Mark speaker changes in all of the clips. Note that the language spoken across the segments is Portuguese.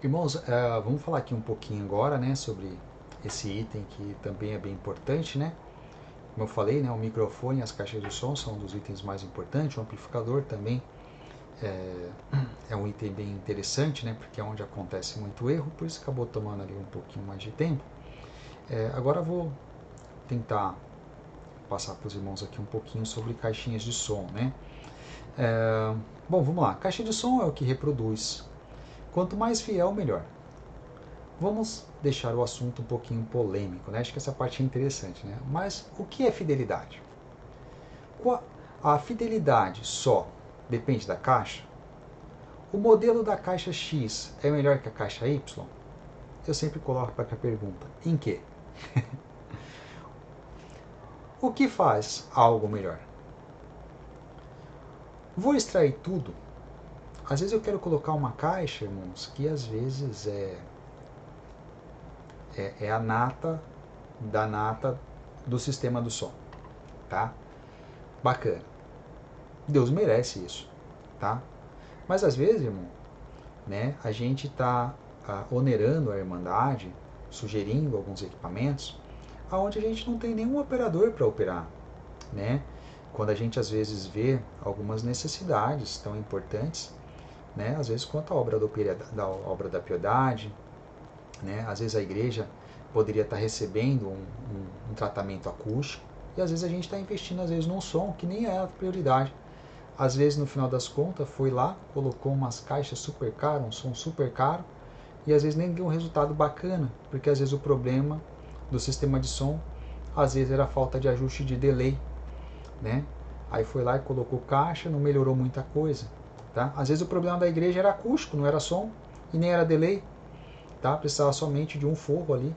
Speaker 1: Irmãos, vamos falar aqui um pouquinho agora, né, sobre esse item que também é bem importante, né? Como eu falei, né, o microfone e as caixas de som são um dos itens mais importantes, o amplificador também é, é um item bem interessante, né, porque é onde acontece muito erro, por isso acabou tomando ali um pouquinho mais de tempo. Agora eu vou tentar passar para os irmãos aqui um pouquinho sobre caixinhas de som, né? Bom, vamos lá. Caixa de som é o que reproduz. Quanto mais fiel, melhor. Vamos deixar o assunto um pouquinho polêmico, né? Acho que essa parte é interessante, né? Mas o que é fidelidade? A fidelidade só depende da caixa? O modelo da caixa X é melhor que a caixa Y? Eu sempre coloco para a pergunta: em que? O que faz algo melhor? Vou extrair tudo? Às vezes eu quero colocar uma caixa, irmãos, que às vezes é a nata da nata do sistema do som, tá? Bacana. Deus merece isso, tá? Mas às vezes, irmão, né, a gente está onerando a Irmandade, sugerindo alguns equipamentos, aonde a gente não tem nenhum operador para operar, né? Quando a gente às vezes vê algumas necessidades tão importantes, né? Às vezes quanto à obra da piedade, né? Às vezes a igreja poderia estar recebendo um tratamento acústico e às vezes a gente está investindo às vezes num som que nem é a prioridade. Às vezes no final das contas foi lá, colocou umas caixas super caras, um som super caro e às vezes nem deu um resultado bacana, porque às vezes o problema do sistema de som às vezes era a falta de ajuste de delay, né? Aí foi lá e colocou caixa, não melhorou muita coisa, tá? Às vezes o problema da igreja era acústico, não era som e nem era delay, tá? Precisava somente de um forro ali,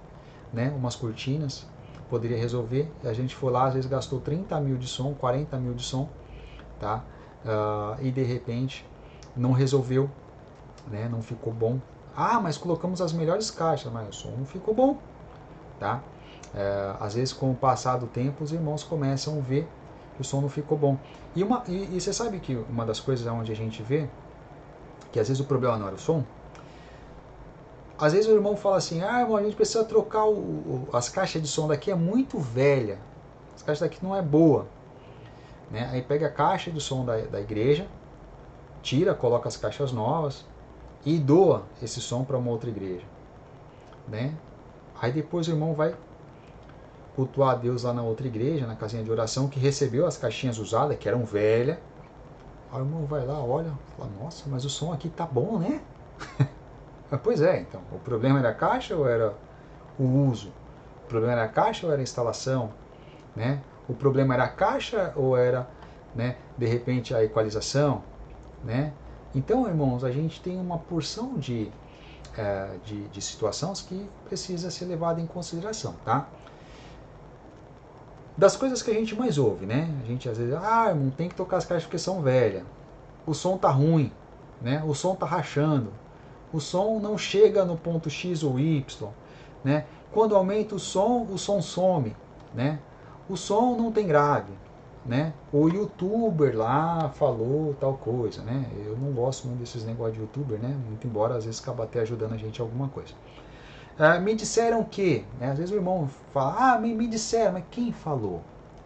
Speaker 1: né? Umas cortinas, poderia resolver. E a gente foi lá, às vezes gastou 30 mil de som, 40 mil de som, tá? E de repente não resolveu, né? Não ficou bom. Ah, mas colocamos as melhores caixas, mas o som não ficou bom, tá? Às vezes com o passar do tempo os irmãos começam a ver que o som não ficou bom. E você sabe que uma das coisas onde a gente vê que às vezes o problema não era o som, às vezes o irmão fala assim, irmão, a gente precisa trocar as caixas de som daqui, é muito velha, as caixas daqui não é boa, né? Aí pega a caixa de som da igreja, tira, coloca as caixas novas e doa esse som para uma outra igreja, né? Aí depois o irmão vai cultuar a Deus lá na outra igreja, na casinha de oração, que recebeu as caixinhas usadas, que eram velhas. Aí o irmão vai lá, olha, fala, nossa, mas o som aqui tá bom, né? Pois é, então, o problema era a caixa ou era o uso? O problema era a caixa ou era a instalação? Né? O problema era a caixa ou era, né, de repente, a equalização? Né? Então, irmãos, a gente tem uma porção de situações que precisa ser levada em consideração, tá? Das coisas que a gente mais ouve, né? A gente às vezes, irmão, tem que tocar as caixas porque são velhas. O som tá ruim, né? O som tá rachando. O som não chega no ponto X ou Y, né? Quando aumenta o som some, né? O som não tem grave, né? O youtuber lá falou tal coisa, né? Eu não gosto muito desses negócios de youtuber, né? Muito embora às vezes acaba até ajudando a gente em alguma coisa. Me disseram que, né? Às vezes o irmão fala, me disseram, mas quem falou?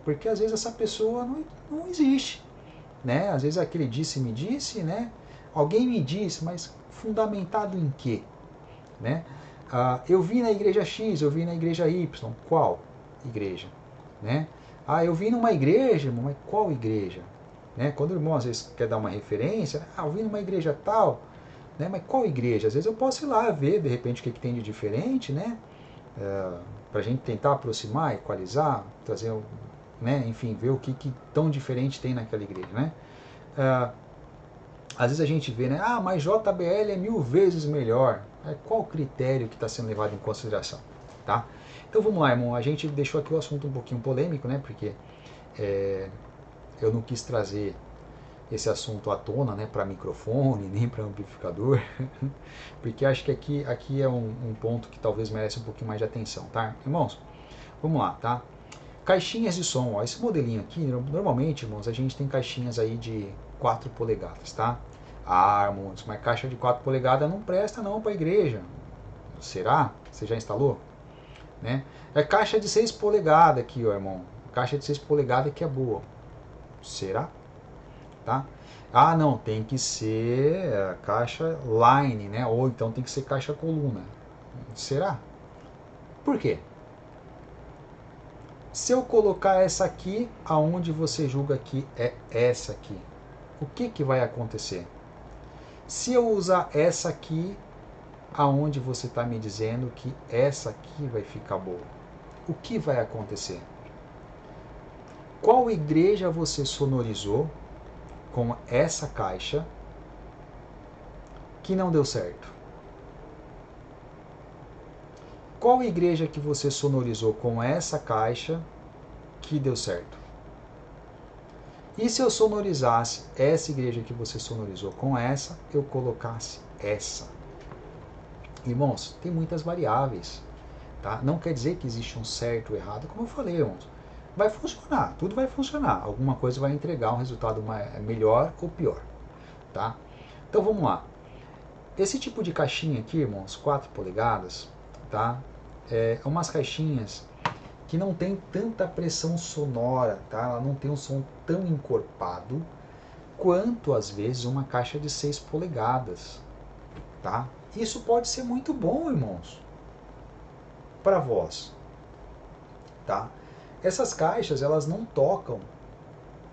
Speaker 1: Porque às vezes essa pessoa não existe, né? Às vezes aquele disse-me disse, né? Alguém me disse, mas fundamentado em quê? Né? Eu vi na igreja X, eu vi na igreja Y. Qual igreja? Né? Eu vi numa igreja, irmão, mas qual igreja? Né? Quando o irmão às vezes quer dar uma referência, eu vi numa igreja tal, né? Mas qual igreja? Às vezes eu posso ir lá ver, de repente, o que tem de diferente, né? Para a gente tentar aproximar, equalizar, trazer, né? Enfim, ver o que tão diferente tem naquela igreja, né? Às vezes a gente vê, né? Mas JBL é 1000 vezes melhor. Qual o critério que está sendo levado em consideração? Tá? Então vamos lá, irmão. A gente deixou aqui o assunto um pouquinho polêmico, né? Porque eu não quis trazer esse assunto à tona, né? Para microfone, nem para amplificador. Porque acho que aqui é um ponto que talvez merece um pouquinho mais de atenção, tá? Irmãos, vamos lá, tá? Caixinhas de som, esse modelinho aqui, normalmente, irmãos, a gente tem caixinhas aí de 4 polegadas, tá? Ah, irmãos, mas caixa de 4 polegadas não presta não para a igreja. Será? Você já instalou? Né? É caixa de 6 polegadas aqui, ó, irmão. Caixa de 6 polegadas que é boa. Será? Tá? Ah, não, tem que ser caixa line, né? Ou então tem que ser caixa coluna. Será? Por quê? Se eu colocar essa aqui, aonde você julga que é essa aqui, o que, que vai acontecer? Se eu usar essa aqui, aonde você está me dizendo que essa aqui vai ficar boa, o que vai acontecer? Qual igreja você sonorizou com essa caixa que não deu certo? Qual igreja que você sonorizou com essa caixa que deu certo? E se eu sonorizasse essa igreja que você sonorizou com essa, eu colocasse essa? Irmãos, tem muitas variáveis. Tá? Não quer dizer que existe um certo ou errado, como eu falei, irmãos. Vai funcionar, tudo vai funcionar. Alguma coisa vai entregar um resultado melhor ou pior. Tá? Então vamos lá. Esse tipo de caixinha aqui, irmãos, 4 polegadas, tá? É umas caixinhas que não tem tanta pressão sonora, tá? Ela não tem um som tão encorpado quanto, às vezes, uma caixa de 6 polegadas, tá? Isso pode ser muito bom, irmãos, para voz, tá? Essas caixas, elas não tocam,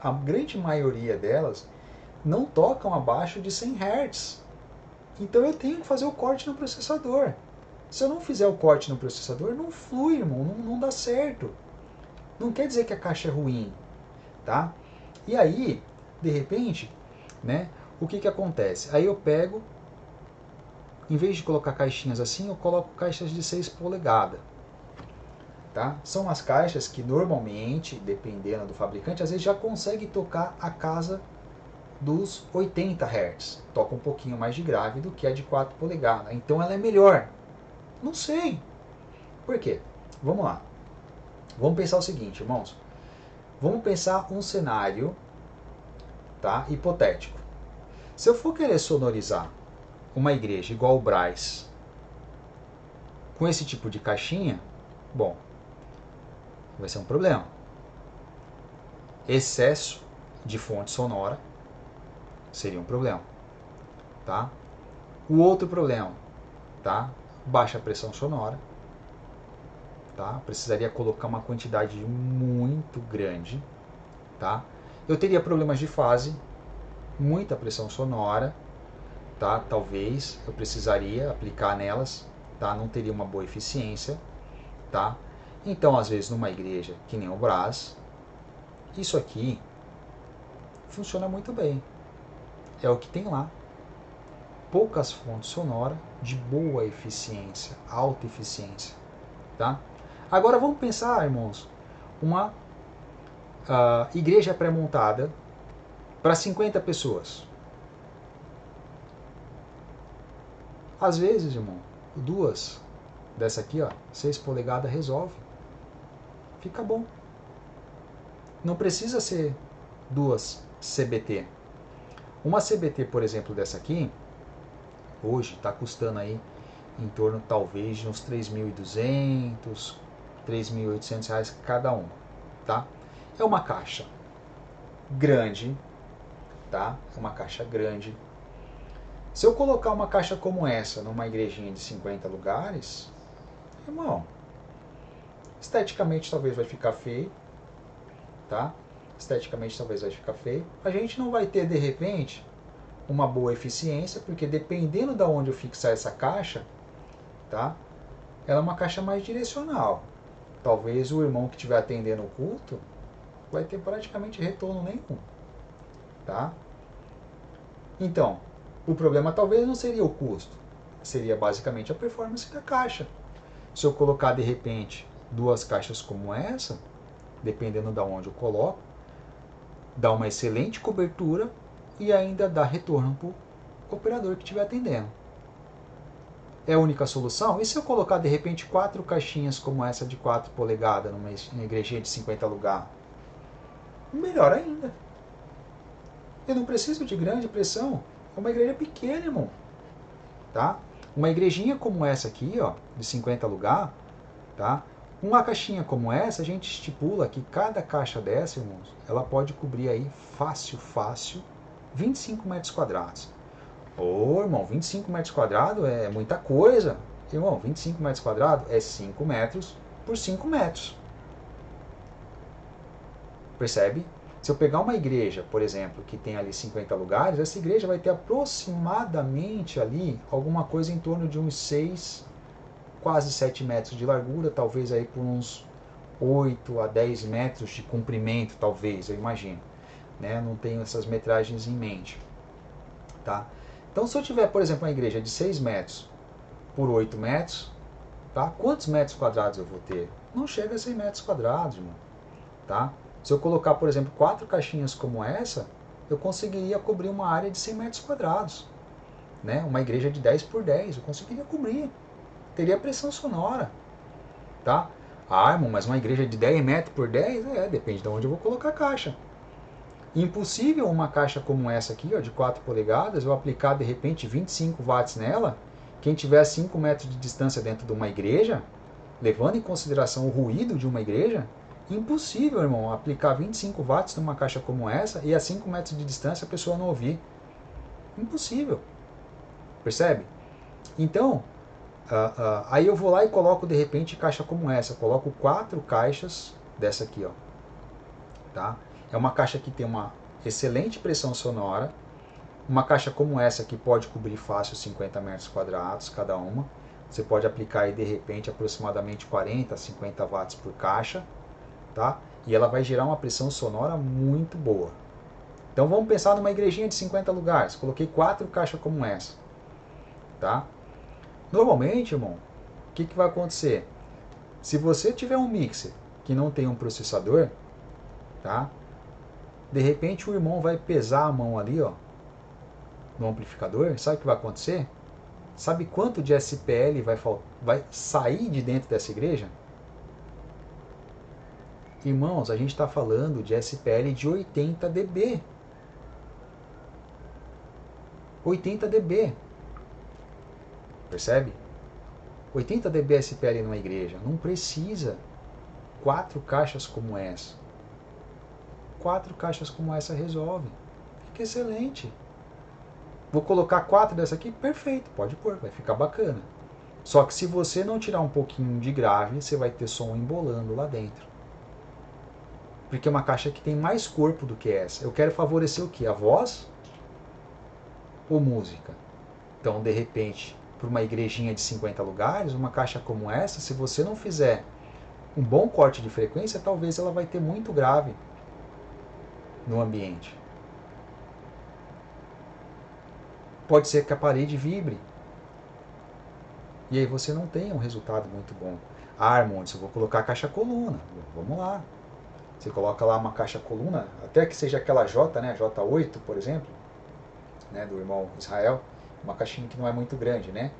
Speaker 1: a grande maioria delas, não tocam abaixo de 100 Hz. Então eu tenho que fazer o corte no processador. Se eu não fizer o corte no processador, não flui, irmão, não dá certo. Não quer dizer que a caixa é ruim, tá? E aí, de repente, né, o que que acontece? Aí eu pego, em vez de colocar caixinhas assim, eu coloco caixas de 6 polegadas. Tá? São as caixas que normalmente, dependendo do fabricante, às vezes já consegue tocar a casa dos 80 Hz. Toca um pouquinho mais de grave do que a de 4 polegadas. Então ela é melhor. Não sei. Por quê? Vamos lá. Vamos pensar o seguinte, irmãos. Vamos pensar um cenário, tá, hipotético. Se eu for querer sonorizar uma igreja igual o Brás, com esse tipo de caixinha, bom, vai ser um problema. Excesso de fonte sonora seria um problema, tá? O outro problema, tá? Baixa pressão sonora, tá? Precisaria colocar uma quantidade muito grande, tá? Eu teria problemas de fase, muita pressão sonora, tá? Talvez eu precisaria aplicar nelas, tá? Não teria uma boa eficiência, tá? Então, às vezes, numa igreja que nem o Brás, isso aqui funciona muito bem. É o que tem lá. Poucas fontes sonoras de boa eficiência, alta eficiência, tá? Agora vamos pensar, irmãos, uma igreja pré-montada para 50 pessoas. Às vezes, irmão, duas dessa aqui, ó, 6 polegadas resolve. Fica bom. Não precisa ser duas CBT. Uma CBT, por exemplo, dessa aqui, hoje está custando aí em torno talvez de uns 3.200, 3.800 reais cada uma, tá? É uma caixa grande, tá? É uma caixa grande. Se eu colocar uma caixa como essa numa igrejinha de 50 lugares, irmão, esteticamente talvez vai ficar feio, tá? Esteticamente talvez vai ficar feio. A gente não vai ter, de repente, uma boa eficiência, porque dependendo de onde eu fixar essa caixa, tá? Ela é uma caixa mais direcional. Talvez o irmão que estiver atendendo o culto vai ter praticamente retorno nenhum, tá? Então, o problema talvez não seria o custo, seria basicamente a performance da caixa. Se eu colocar de repente duas caixas como essa, dependendo de onde eu coloco, dá uma excelente cobertura e ainda dá retorno para o operador que estiver atendendo. É a única solução? E se eu colocar de repente 4 caixinhas como essa de 4 polegadas numa igrejinha de 50 lugares? Melhor ainda. Eu não preciso de grande pressão. É uma igreja pequena, irmão. Tá? Uma igrejinha como essa aqui, ó, de 50 lugares, tá? Uma caixinha como essa, a gente estipula que cada caixa dessa, irmãos, ela pode cobrir aí fácil, 25 metros quadrados. Ô, irmão, 25 metros quadrados é muita coisa. Irmão, 25 metros quadrados é 5 metros por 5 metros. Percebe? Se eu pegar uma igreja, por exemplo, que tem ali 50 lugares, essa igreja vai ter aproximadamente ali alguma coisa em torno de uns 6, quase 7 metros de largura, talvez aí por uns 8 a 10 metros de comprimento, talvez, eu imagino. Né? Não tenho essas metragens em mente. Tá? Então, se eu tiver, por exemplo, uma igreja de 6 metros por 8 metros, tá? Quantos metros quadrados eu vou ter? Não chega a 100 metros quadrados, irmão. Tá? Se eu colocar, por exemplo, 4 caixinhas como essa, eu conseguiria cobrir uma área de 100 metros quadrados. Né? Uma igreja de 10 por 10, eu conseguiria cobrir. Teria pressão sonora. Tá? Ah, irmão, mas uma igreja de 10 metros por 10? Depende de onde eu vou colocar a caixa. Impossível uma caixa como essa aqui, ó, de 4 polegadas, eu aplicar de repente 25 watts nela. Quem tiver 5 metros de distância dentro de uma igreja, levando em consideração o ruído de uma igreja, impossível, irmão, aplicar 25 watts numa caixa como essa e a 5 metros de distância a pessoa não ouvir. Impossível. Percebe? Então, aí eu vou lá e coloco de repente caixa como essa. Coloco 4 caixas dessa aqui, ó. Tá? É uma caixa que tem uma excelente pressão sonora. Uma caixa como essa que pode cobrir fácil 50 metros quadrados cada uma. Você pode aplicar aí de repente aproximadamente 40 a 50 watts por caixa. Tá? E ela vai gerar uma pressão sonora muito boa. Então vamos pensar numa igrejinha de 50 lugares. Coloquei 4 caixas como essa. Tá? Normalmente, irmão, o que vai acontecer? Se você tiver um mixer que não tem um processador, tá? De repente o irmão vai pesar a mão ali, ó, no amplificador. Sabe o que vai acontecer? Sabe quanto de SPL vai sair de dentro dessa igreja? Irmãos, a gente está falando de SPL de 80 dB. 80 dB. Percebe? 80 dB SPL numa igreja. Não precisa 4 caixas como essa. 4 caixas como essa resolve. Fica excelente. Vou colocar 4 dessa aqui? Perfeito, pode pôr, vai ficar bacana. Só que se você não tirar um pouquinho de grave, você vai ter som embolando lá dentro. Porque é uma caixa que tem mais corpo do que essa. Eu quero favorecer o quê? A voz ou música? Então, de repente, para uma igrejinha de 50 lugares, uma caixa como essa, se você não fizer um bom corte de frequência, talvez ela vai ter muito grave no ambiente. Pode ser que a parede vibre. E aí você não tenha um resultado muito bom. Ah, Armond, eu vou colocar a caixa coluna. Vamos lá. Você coloca lá uma caixa coluna, até que seja aquela J, né, J8, por exemplo, né, do irmão Israel, uma caixinha que não é muito grande, né?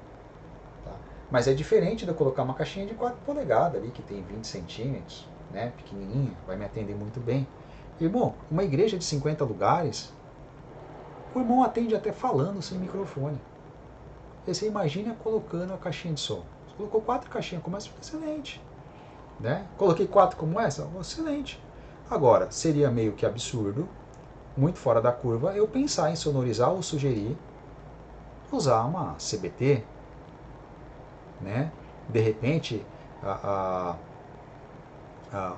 Speaker 1: Tá? Mas é diferente de eu colocar uma caixinha de 4 polegadas ali, que tem 20 centímetros, né, pequenininha, vai me atender muito bem. Irmão, uma igreja de 50 lugares, o irmão atende até falando sem microfone. E você imagina colocando a caixinha de som. Você colocou 4 caixinhas como essa, excelente. Né? Coloquei 4 como essa, excelente. Agora, seria meio que absurdo, muito fora da curva, eu pensar em sonorizar ou sugerir usar uma CBT. Né? De repente,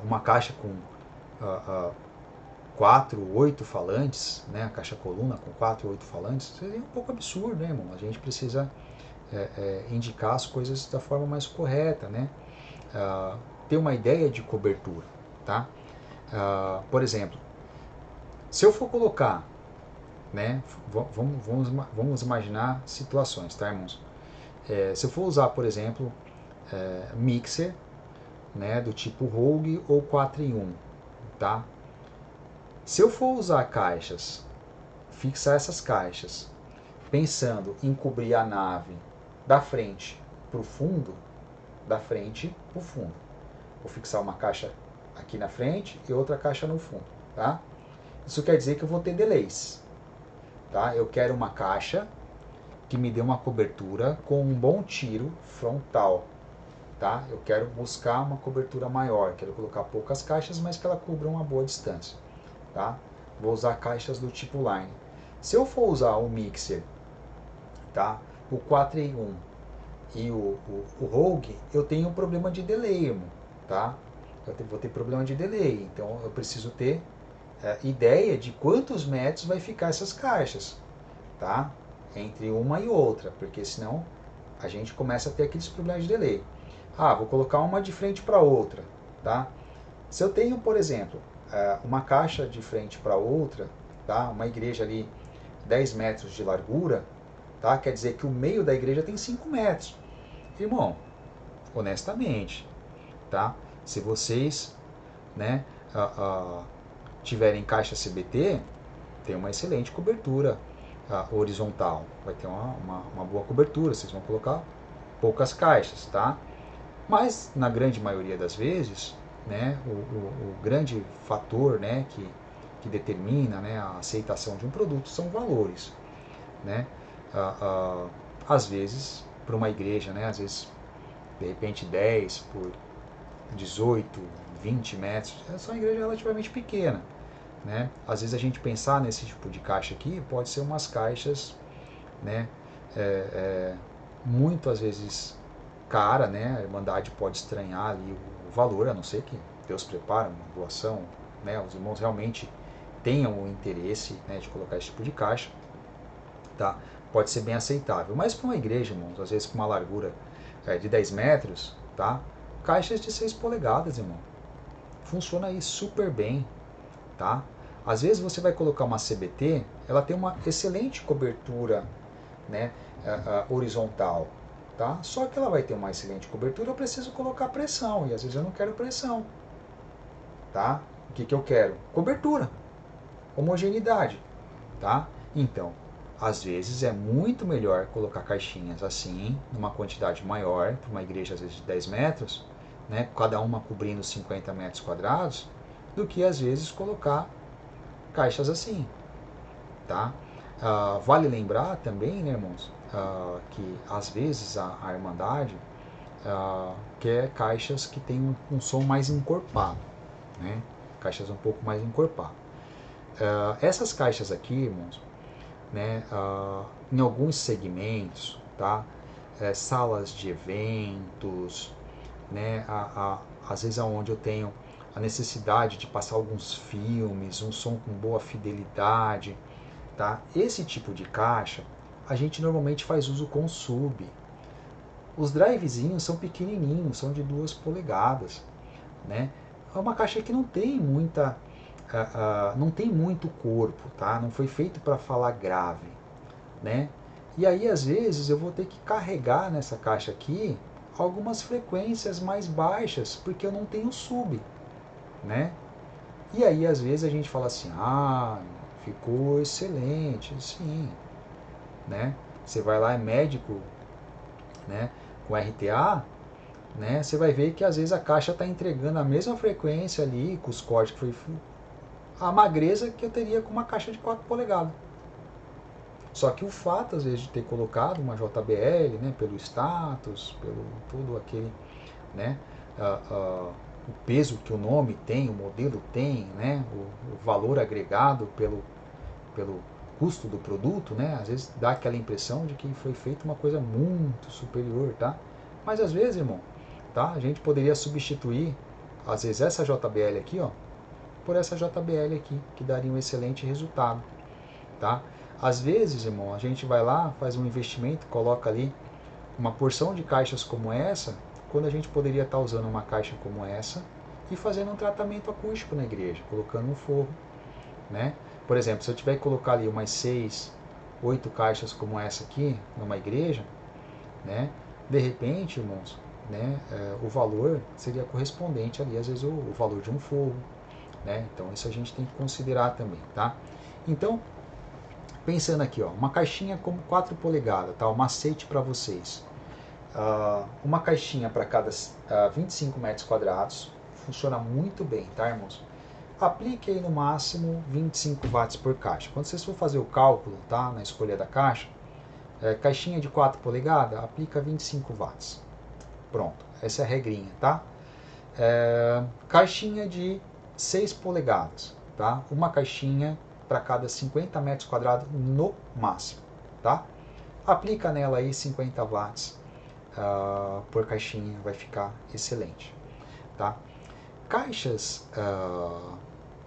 Speaker 1: uma caixa com 4, 8 falantes, né? A caixa coluna com 4, 8 falantes, seria um pouco absurdo, né, irmão? A gente precisa indicar as coisas da forma mais correta, né? Ter uma ideia de cobertura, tá? Por exemplo, se eu for colocar, né? Vamos imaginar situações, tá, irmãos? Se eu for usar, por exemplo, mixer, né, do tipo Rogue ou 4 em 1, tá? Se eu for usar caixas, fixar essas caixas, pensando em cobrir a nave da frente para o fundo, da frente para o fundo. Vou fixar uma caixa aqui na frente e outra caixa no fundo, tá? Isso quer dizer que eu vou ter delays. tá? Eu quero uma caixa que me dê uma cobertura com um bom tiro frontal, tá? Eu quero buscar uma cobertura maior, quero colocar poucas caixas, mas que ela cubra uma boa distância, tá? Vou usar caixas do tipo Line. Se eu for usar o mixer, tá? O 4 em 1 e o Rogue, eu tenho um problema de delay, irmão, tá? Vou ter problema de delay, então eu preciso ter ideia de quantos metros vai ficar essas caixas, tá? Entre uma e outra, porque senão a gente começa a ter aqueles problemas de delay. Ah, vou colocar uma de frente para outra, tá? Se eu tenho, por exemplo, uma caixa de frente para outra, tá? Uma igreja ali 10 metros de largura, tá? Quer dizer que o meio da igreja tem 5 metros. Irmão, honestamente, tá? Se vocês, né, tiverem caixa CBT, tem uma excelente cobertura horizontal. Vai ter uma boa cobertura, vocês vão colocar poucas caixas, tá? Mas, na grande maioria das vezes, né, o grande fator, né, que determina, né, a aceitação de um produto são valores, né? Às vezes, para uma igreja, né, às vezes, de repente 10 por 18, 20 metros, essa é uma igreja relativamente pequena, né? Às vezes a gente pensar nesse tipo de caixa aqui, pode ser umas caixas, né, muito às vezes cara, né? A Irmandade pode estranhar ali o valor, a não ser que Deus prepare uma doação, né? Os irmãos realmente tenham o interesse, né, de colocar esse tipo de caixa, tá? Pode ser bem aceitável. Mas para uma igreja, irmãos, às vezes com uma largura de 10 metros, tá? Caixas de 6 polegadas, irmão. Funciona aí super bem, tá? Às vezes você vai colocar uma CBT, ela tem uma excelente cobertura, né, horizontal, tá? Só que ela vai ter uma excelente cobertura, eu preciso colocar pressão, e às vezes eu não quero pressão, tá? O que eu quero? Cobertura, homogeneidade, tá? Então, às vezes é muito melhor colocar caixinhas assim, numa quantidade maior, para uma igreja às vezes de 10 metros, né, cada uma cobrindo 50 metros quadrados, do que às vezes colocar caixas assim, tá? Vale lembrar também, né, irmãos, que às vezes a Irmandade quer caixas que tem um som mais encorpado, né? Caixas um pouco mais encorpadas. Essas caixas aqui, irmãos, né, em alguns segmentos, tá? Salas de eventos, né? Às vezes aonde eu tenho a necessidade de passar alguns filmes, um som com boa fidelidade, tá? Esse tipo de caixa a gente normalmente faz uso com sub. Os drivezinhos são pequenininhos, são de 2 polegadas, né? É uma caixa que não tem muita, não tem muito corpo, tá? Não foi feito para falar grave, né? E aí às vezes eu vou ter que carregar nessa caixa aqui algumas frequências mais baixas, porque eu não tenho sub, né? E aí às vezes a gente fala assim, ficou excelente, sim, né? Você vai lá, é médico, né, com RTA, né, você vai ver que às vezes a caixa está entregando a mesma frequência ali, com os cortes que foi a magreza que eu teria com uma caixa de 4 polegadas. Só que o fato, às vezes, de ter colocado uma JBL, né, pelo status, pelo todo aquele, né, o peso que o nome tem, o modelo tem, né, o valor agregado pelo custo do produto, né, às vezes dá aquela impressão de que foi feita uma coisa muito superior, tá? Mas às vezes, irmão, tá, a gente poderia substituir, às vezes, essa JBL aqui, ó, por essa JBL aqui, que daria um excelente resultado, tá? Às vezes, irmão, a gente vai lá, faz um investimento, coloca ali uma porção de caixas como essa, quando a gente poderia estar usando uma caixa como essa e fazendo um tratamento acústico na igreja, colocando um forro, né? Por exemplo, se eu tiver que colocar ali umas 6, 8 caixas como essa aqui, numa igreja, né? De repente, irmãos, né, o valor seria correspondente ali, às vezes, o valor de um forro, né? Então, isso a gente tem que considerar também, tá? Então, pensando aqui, ó, uma caixinha como 4 polegadas, tá? Um macete para vocês. Uma caixinha para cada 25 metros quadrados, funciona muito bem, tá, irmãos? aplique aí no máximo 25 watts por caixa. Quando vocês for fazer o cálculo, tá, na escolha da caixa, caixinha de 4 polegadas, aplica 25 watts. Pronto, essa é a regrinha, tá? Caixinha de 6 polegadas, tá? Uma caixinha para cada 50 metros quadrados no máximo, tá? Aplica nela aí 50 watts por caixinha, vai ficar excelente, tá? Caixas,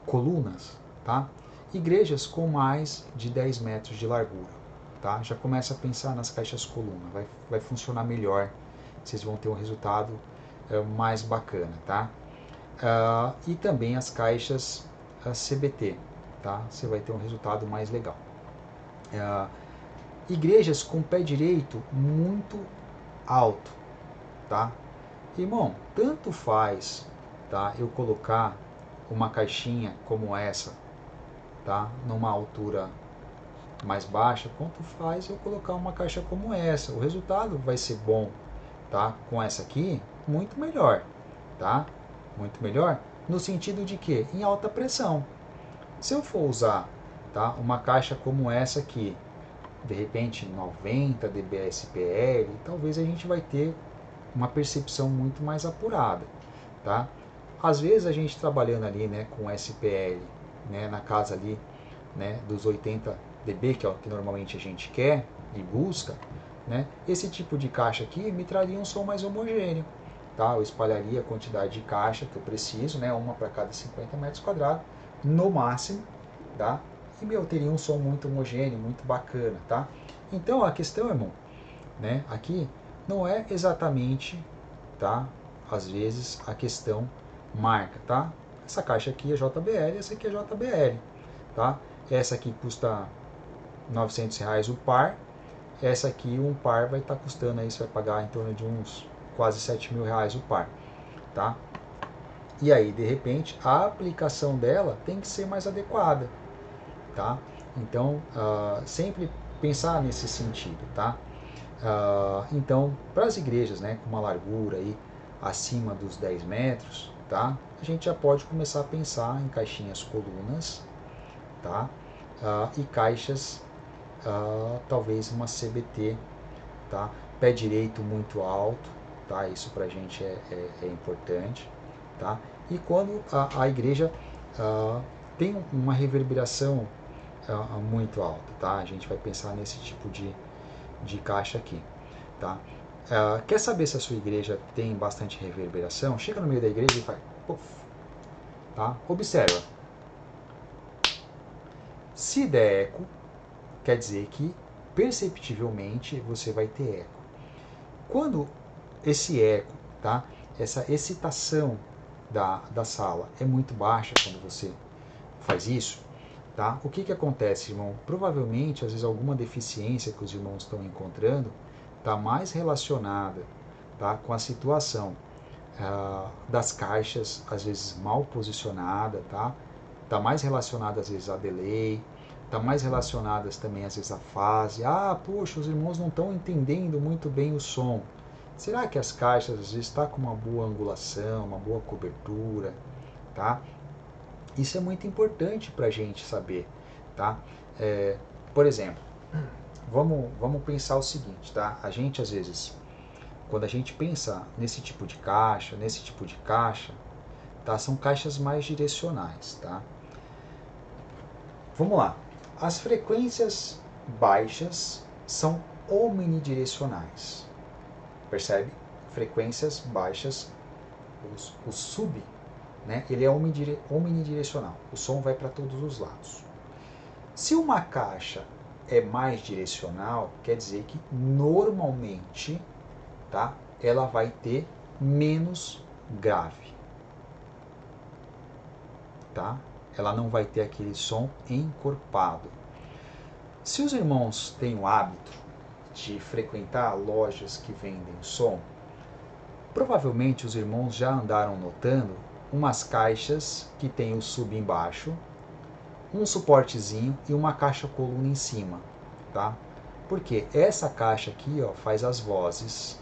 Speaker 1: colunas, tá? Igrejas com mais de 10 metros de largura, tá? Já começa a pensar nas caixas coluna, vai funcionar melhor, vocês vão ter um resultado mais bacana, tá? E também as caixas CBT, tá? Você vai ter um resultado mais legal. Igrejas com pé direito muito alto, tá? Irmão, tanto faz, tá? Eu colocar uma caixinha como essa, tá? Numa altura mais baixa, quanto faz eu colocar uma caixa como essa? O resultado vai ser bom, tá? Com essa aqui, muito melhor, tá? Muito melhor no sentido de que em alta pressão. Se eu for usar, tá, uma caixa como essa aqui, de repente 90 dBSPL, talvez a gente vai ter uma percepção muito mais apurada, tá? Às vezes a gente trabalhando ali, né, com SPL, né, na casa ali, né, dos 80 dB, que é o que normalmente a gente quer e busca, né, esse tipo de caixa aqui me traria um som mais homogêneo, tá? Eu espalharia a quantidade de caixa que eu preciso, né, uma para cada 50 metros quadrados, no máximo, tá? E eu teria um som muito homogêneo, muito bacana, tá? Então a questão, irmão, né, aqui não é exatamente, tá? Às vezes a questão marca, tá? Essa caixa aqui é JBL, essa aqui é JBL, tá? Essa aqui custa R$900 o par, essa aqui um par vai estar custando aí, você vai pagar em torno de uns quase R$7.000 o par, tá? E aí, de repente, a aplicação dela tem que ser mais adequada, tá? Então, sempre pensar nesse sentido, tá? Então, para as igrejas, né, com uma largura aí acima dos 10 metros, tá? A gente já pode começar a pensar em caixinhas colunas, tá? E caixas, talvez uma CBT, tá? Pé direito muito alto, tá? Isso para a gente é importante, tá? E quando a igreja tem uma reverberação muito alta, tá? A gente vai pensar nesse tipo de caixa aqui, tá? Quer saber se a sua igreja tem bastante reverberação? Chega no meio da igreja e faz puff, tá? Observa. Se der eco, quer dizer que perceptivelmente você vai ter eco. Quando esse eco, tá? Essa excitação da sala é muito baixa quando você faz isso, tá? O que acontece, irmão? Provavelmente, às vezes, alguma deficiência que os irmãos estão encontrando está mais relacionada, tá, com a situação das caixas, às vezes mal posicionada, tá? Está mais relacionada, às vezes, a delay, está mais relacionadas também, às vezes, a fase. Poxa, os irmãos não estão entendendo muito bem o som. Será que as caixas, às vezes, estão com uma boa angulação, uma boa cobertura, tá? Isso é muito importante para a gente saber, tá? Por exemplo, vamos pensar o seguinte, tá? A gente, às vezes, quando a gente pensa nesse tipo de caixa, tá? São caixas mais direcionais, tá? Vamos lá. As frequências baixas são omnidirecionais. Percebe? Frequências baixas, o sub, né? Ele é omnidirecional. O som vai para todos os lados. Se uma caixa é mais direcional, quer dizer que normalmente, tá? Ela vai ter menos grave, tá? Ela não vai ter aquele som encorpado. Se os irmãos têm o hábito de frequentar lojas que vendem som, provavelmente os irmãos já andaram notando umas caixas que tem o sub embaixo, um suportezinho e uma caixa coluna em cima, tá? Porque essa caixa aqui, ó, faz as vozes,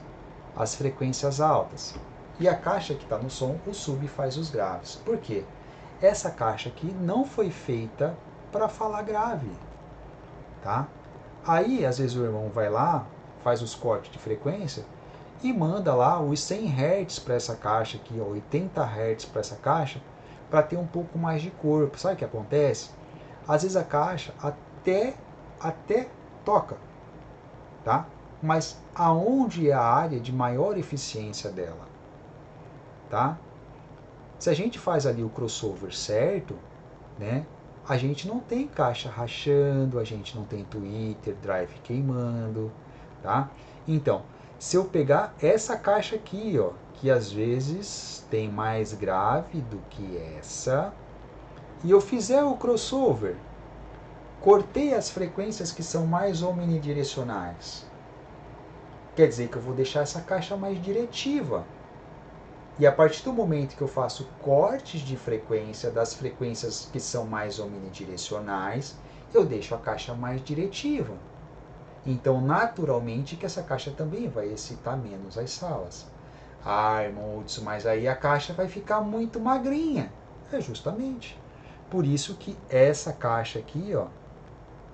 Speaker 1: as frequências altas. E a caixa que está no som, o sub faz os graves. Por quê? essa caixa aqui não foi feita para falar grave, tá? Aí, às vezes o irmão vai lá, faz os cortes de frequência e manda lá os 100 Hz para essa caixa aqui, ó, 80 Hz para essa caixa, para ter um pouco mais de corpo. Sabe o que acontece? Às vezes a caixa até toca, tá? Mas aonde é a área de maior eficiência dela, tá? Se a gente faz ali o crossover certo, né? A gente não tem caixa rachando, a gente não tem Twitter, Drive queimando, tá? Então, se eu pegar essa caixa aqui, ó, que às vezes tem mais grave do que essa, e eu fizer o crossover, cortei as frequências que são mais omnidirecionais, quer dizer que eu vou deixar essa caixa mais diretiva. E a partir do momento que eu faço cortes de frequência das frequências que são mais omnidirecionais, eu deixo a caixa mais diretiva. Então, naturalmente, que essa caixa também vai excitar menos as salas. Ah, irmão Hudson, mas aí a caixa vai ficar muito magrinha. É justamente. Por isso que essa caixa aqui, ó,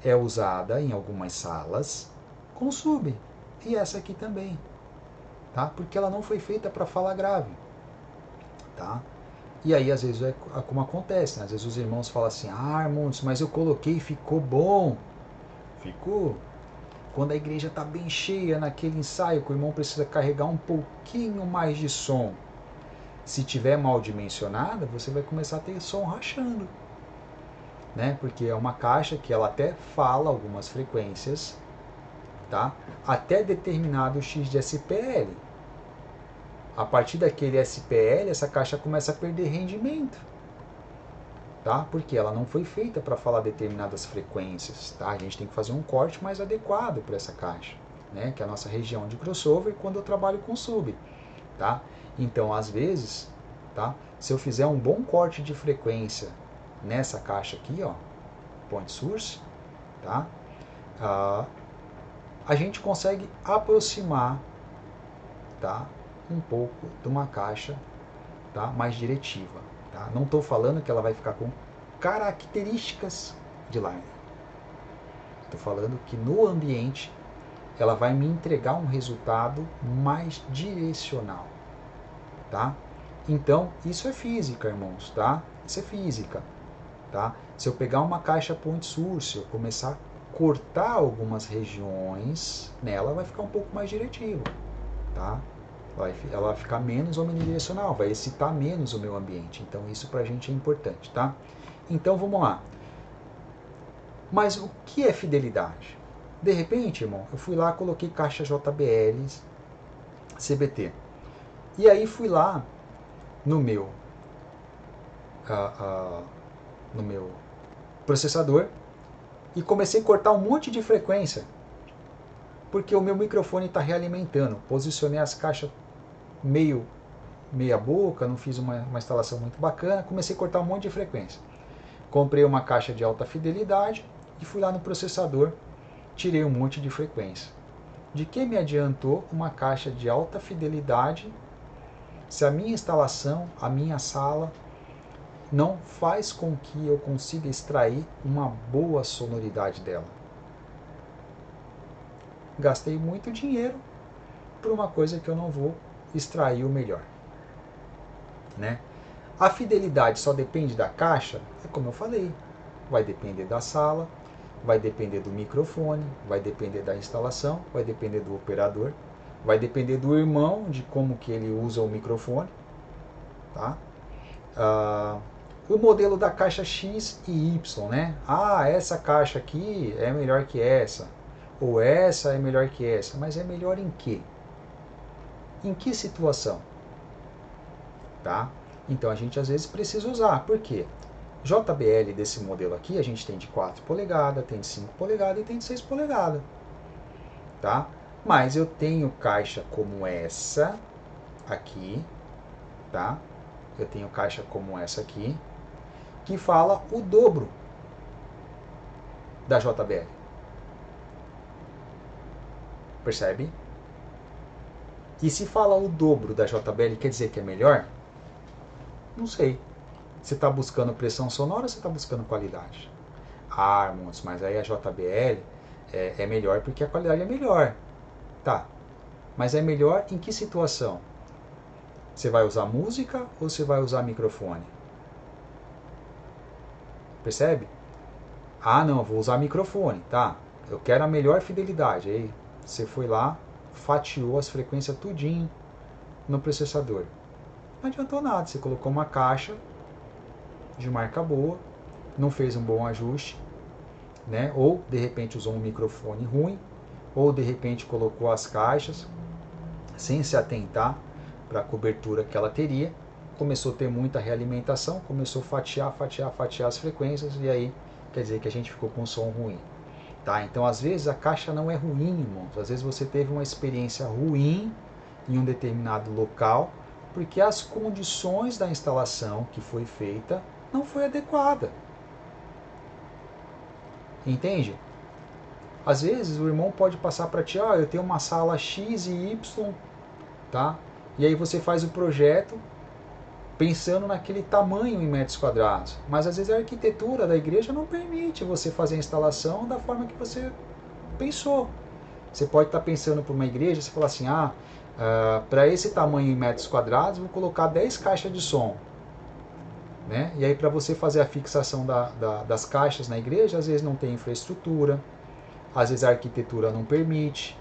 Speaker 1: é usada em algumas salas com sub. E essa aqui também. Tá? Porque ela não foi feita para fala grave. Tá? E aí, às vezes, é como acontece, né? Às vezes os irmãos falam assim, ah, irmãos, mas eu coloquei e ficou bom. Ficou. Quando a igreja está bem cheia naquele ensaio, que o irmão precisa carregar um pouquinho mais de som. Se tiver mal dimensionada, você vai começar a ter som rachando. Né? Porque é uma caixa que ela até fala algumas frequências, tá? Até determinado X de SPL. A partir daquele SPL, essa caixa começa a perder rendimento, tá? Porque ela não foi feita para falar determinadas frequências, tá? A gente tem que fazer um corte mais adequado para essa caixa, né? Que é a nossa região de crossover quando eu trabalho com sub, tá? Então, às vezes, tá? Se eu fizer um bom corte de frequência nessa caixa aqui, ó, point source, tá? A gente consegue aproximar, tá? Um pouco de uma caixa, tá? Mais diretiva. Tá? Não estou falando que ela vai ficar com características de line. Estou falando que no ambiente ela vai me entregar um resultado mais direcional. Tá? Então, isso é física, irmãos. Tá? Isso é física. Tá? Se eu pegar uma caixa point source, eu começar a cortar algumas regiões nela, vai ficar um pouco mais diretivo. Tá? Ela vai ficar menos omnidirecional, vai excitar menos o meu ambiente. Então isso pra gente é importante, tá? Então vamos lá. Mas o que é fidelidade? De repente, irmão, eu fui lá, coloquei caixa JBL, CBT. E aí fui lá no meu processador e comecei a cortar um monte de frequência. Porque o meu microfone está realimentando. Posicionei as caixas meia boca, não fiz uma instalação muito bacana, comecei a cortar um monte de frequência. Comprei uma caixa de alta fidelidade e fui lá no processador, tirei um monte de frequência. De que me adiantou uma caixa de alta fidelidade se a minha instalação, a minha sala, não faz com que eu consiga extrair uma boa sonoridade dela? Gastei muito dinheiro por uma coisa que eu não vou extrair o melhor. Né? A fidelidade só depende da caixa? É como eu falei, vai depender da sala, vai depender do microfone, vai depender da instalação, vai depender do operador, vai depender do irmão, de como que ele usa o microfone. Tá? O modelo da caixa X e Y, né? Ah, essa caixa aqui é melhor que essa, ou essa é melhor que essa, mas é melhor em quê? Em que situação? Tá? Então a gente às vezes precisa usar. Por quê? JBL desse modelo aqui a gente tem de 4 polegadas, tem de 5 polegadas e tem de 6 polegadas. Tá? Mas eu tenho caixa como essa aqui, tá? Eu tenho caixa como essa aqui, que fala o dobro da JBL. Percebe? E se fala o dobro da JBL, quer dizer que é melhor? Não sei. Você está buscando pressão sonora ou você está buscando qualidade? Ah, irmãos, mas aí a JBL é melhor porque a qualidade é melhor. Tá, mas é melhor em que situação? Você vai usar música ou você vai usar microfone? Percebe? Ah, não, vou usar microfone, tá? Eu quero a melhor fidelidade. Aí você foi lá, fatiou as frequências tudinho no processador. Não adiantou nada, você colocou uma caixa de marca boa, não fez um bom ajuste, né? Ou de repente usou um microfone ruim, ou de repente colocou as caixas sem se atentar para a cobertura que ela teria, começou a ter muita realimentação, começou a fatiar as frequências e aí quer dizer que a gente ficou com um som ruim. Tá? Então às vezes a caixa não é ruim, irmãos. Às vezes você teve uma experiência ruim em um determinado local porque as condições da instalação que foi feita não foi adequada. Entende? Às vezes o irmão pode passar para ti, eu tenho uma sala X e Y, tá? E aí você faz o projeto pensando naquele tamanho em metros quadrados. Mas às vezes a arquitetura da igreja não permite você fazer a instalação da forma que você pensou. Você pode estar pensando para uma igreja, você fala assim, para esse tamanho em metros quadrados, vou colocar 10 caixas de som. Né? E aí para você fazer a fixação das caixas na igreja, às vezes não tem infraestrutura, às vezes a arquitetura não permite,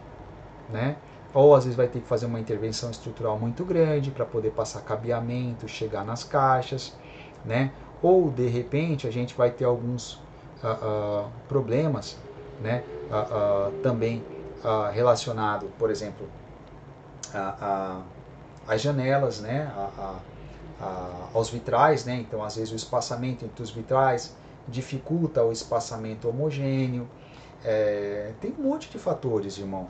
Speaker 1: né? Ou às vezes vai ter que fazer uma intervenção estrutural muito grande para poder passar cabeamento, chegar nas caixas, né? Ou de repente a gente vai ter alguns problemas, né? Também relacionado, por exemplo, às janelas, né? Aos vitrais, né? Então às vezes o espaçamento entre os vitrais dificulta o espaçamento homogêneo. Tem um monte de fatores, irmão.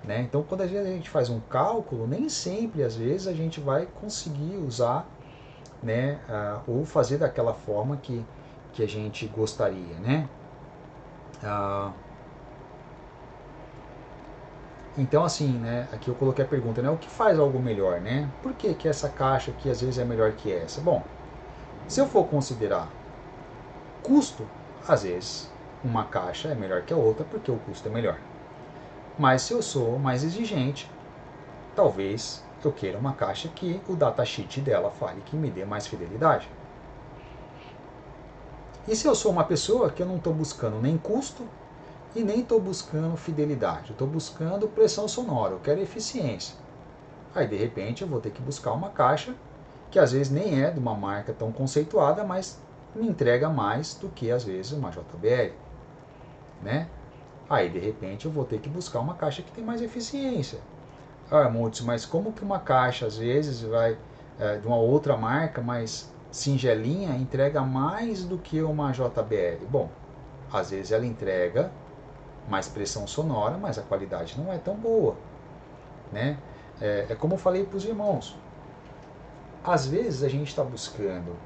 Speaker 1: Né? Então, quando a gente faz um cálculo, nem sempre, às vezes, a gente vai conseguir usar, né, ou fazer daquela forma que a gente gostaria. Né? Então, assim, né, aqui eu coloquei a pergunta, né, o que faz algo melhor? Né? Por que essa caixa aqui, às vezes, é melhor que essa? Bom, se eu for considerar custo, às vezes, uma caixa é melhor que a outra porque o custo é melhor. Mas se eu sou mais exigente, talvez eu queira uma caixa que o datasheet dela fale que me dê mais fidelidade. E se eu sou uma pessoa que eu não estou buscando nem custo e nem estou buscando fidelidade, eu estou buscando pressão sonora, eu quero eficiência. Aí de repente eu vou ter que buscar uma caixa que às vezes nem é de uma marca tão conceituada, mas me entrega mais do que às vezes uma JBL. Né? Aí de repente eu vou ter que buscar uma caixa que tem mais eficiência. Montes, mas como que uma caixa às vezes vai de uma outra marca, mais singelinha, entrega mais do que uma JBL? Bom, às vezes ela entrega mais pressão sonora, mas a qualidade não é tão boa. Né? Como eu falei para os irmãos, às vezes a gente está buscando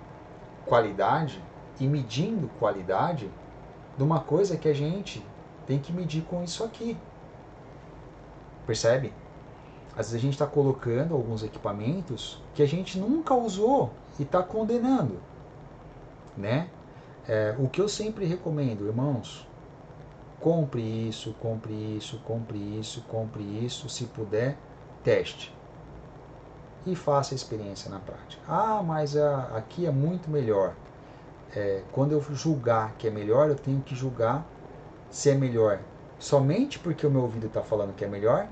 Speaker 1: qualidade e medindo qualidade de uma coisa que a gente tem que medir com isso aqui. Percebe? Às vezes a gente está colocando alguns equipamentos que a gente nunca usou e está condenando. Né? O que eu sempre recomendo, irmãos, compre isso, compre isso, compre isso, compre isso, se puder, teste. E faça a experiência na prática. Mas aqui é muito melhor. Quando eu julgar que é melhor, eu tenho que julgar se é melhor somente porque o meu ouvido está falando que é melhor,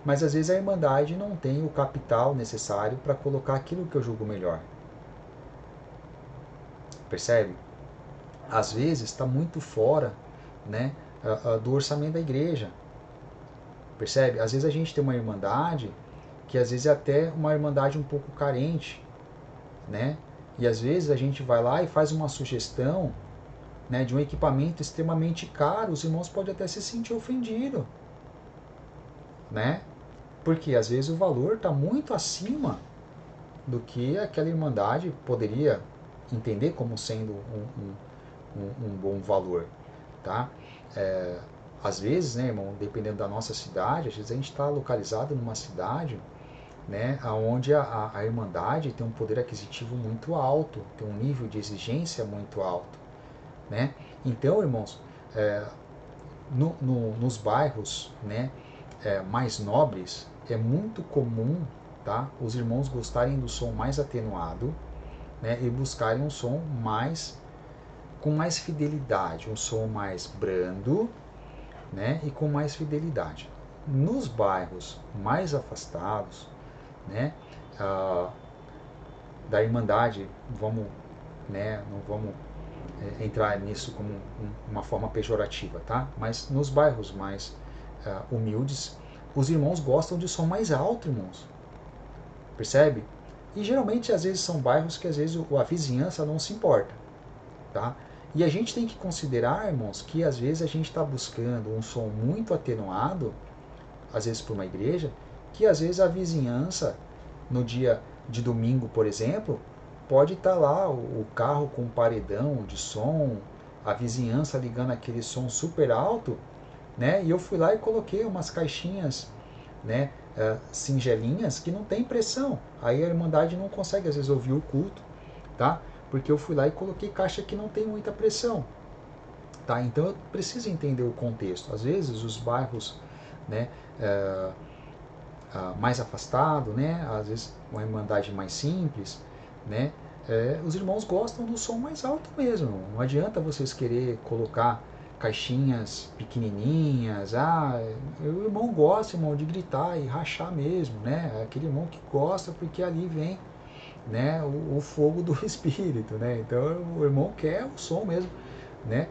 Speaker 1: mas às vezes a Irmandade não tem o capital necessário para colocar aquilo que eu julgo melhor. Percebe? Às vezes está muito fora, né, do orçamento da igreja. Percebe? Às vezes a gente tem uma Irmandade que às vezes é até uma Irmandade um pouco carente, né? E às vezes a gente vai lá e faz uma sugestão, né, de um equipamento extremamente caro, os irmãos podem até se sentir ofendidos, né? Porque às vezes o valor está muito acima do que aquela Irmandade poderia entender como sendo um bom valor, tá? Às vezes, né, irmão, dependendo da nossa cidade, às vezes a gente está localizado numa cidade né, onde a Irmandade tem um poder aquisitivo muito alto, tem um nível de exigência muito alto, né? Então, irmãos, nos bairros, né, mais nobres, é muito comum, tá, os irmãos gostarem do som mais atenuado, né, e buscarem um som com mais fidelidade, um som mais brando, né, e com mais fidelidade. Nos bairros mais afastados, né, da Irmandade, não vamos entrar nisso como uma forma pejorativa, tá? Mas nos bairros mais humildes, os irmãos gostam de som mais alto, irmãos. Percebe? E geralmente, às vezes, são bairros que às vezes a vizinhança não se importa, tá? E a gente tem que considerar, irmãos, que às vezes a gente está buscando um som muito atenuado, às vezes para uma igreja, que às vezes a vizinhança, no dia de domingo, por exemplo, pode estar lá o carro com um paredão de som, a vizinhança ligando aquele som super alto, né? E eu fui lá e coloquei umas caixinhas, né, singelinhas que não tem pressão. Aí a Irmandade não consegue às vezes ouvir o culto, tá? Porque eu fui lá e coloquei caixa que não tem muita pressão, tá? Então eu preciso entender o contexto. Às vezes os bairros, né, mais afastado, né, às vezes uma Irmandade mais simples, né, os irmãos gostam do som mais alto mesmo. Não adianta vocês querer colocar caixinhas pequenininhas. O irmão gosta, irmão, de gritar e rachar mesmo, né? É aquele irmão que gosta porque ali vem, né, o fogo do Espírito, né? Então o irmão quer o som mesmo, né?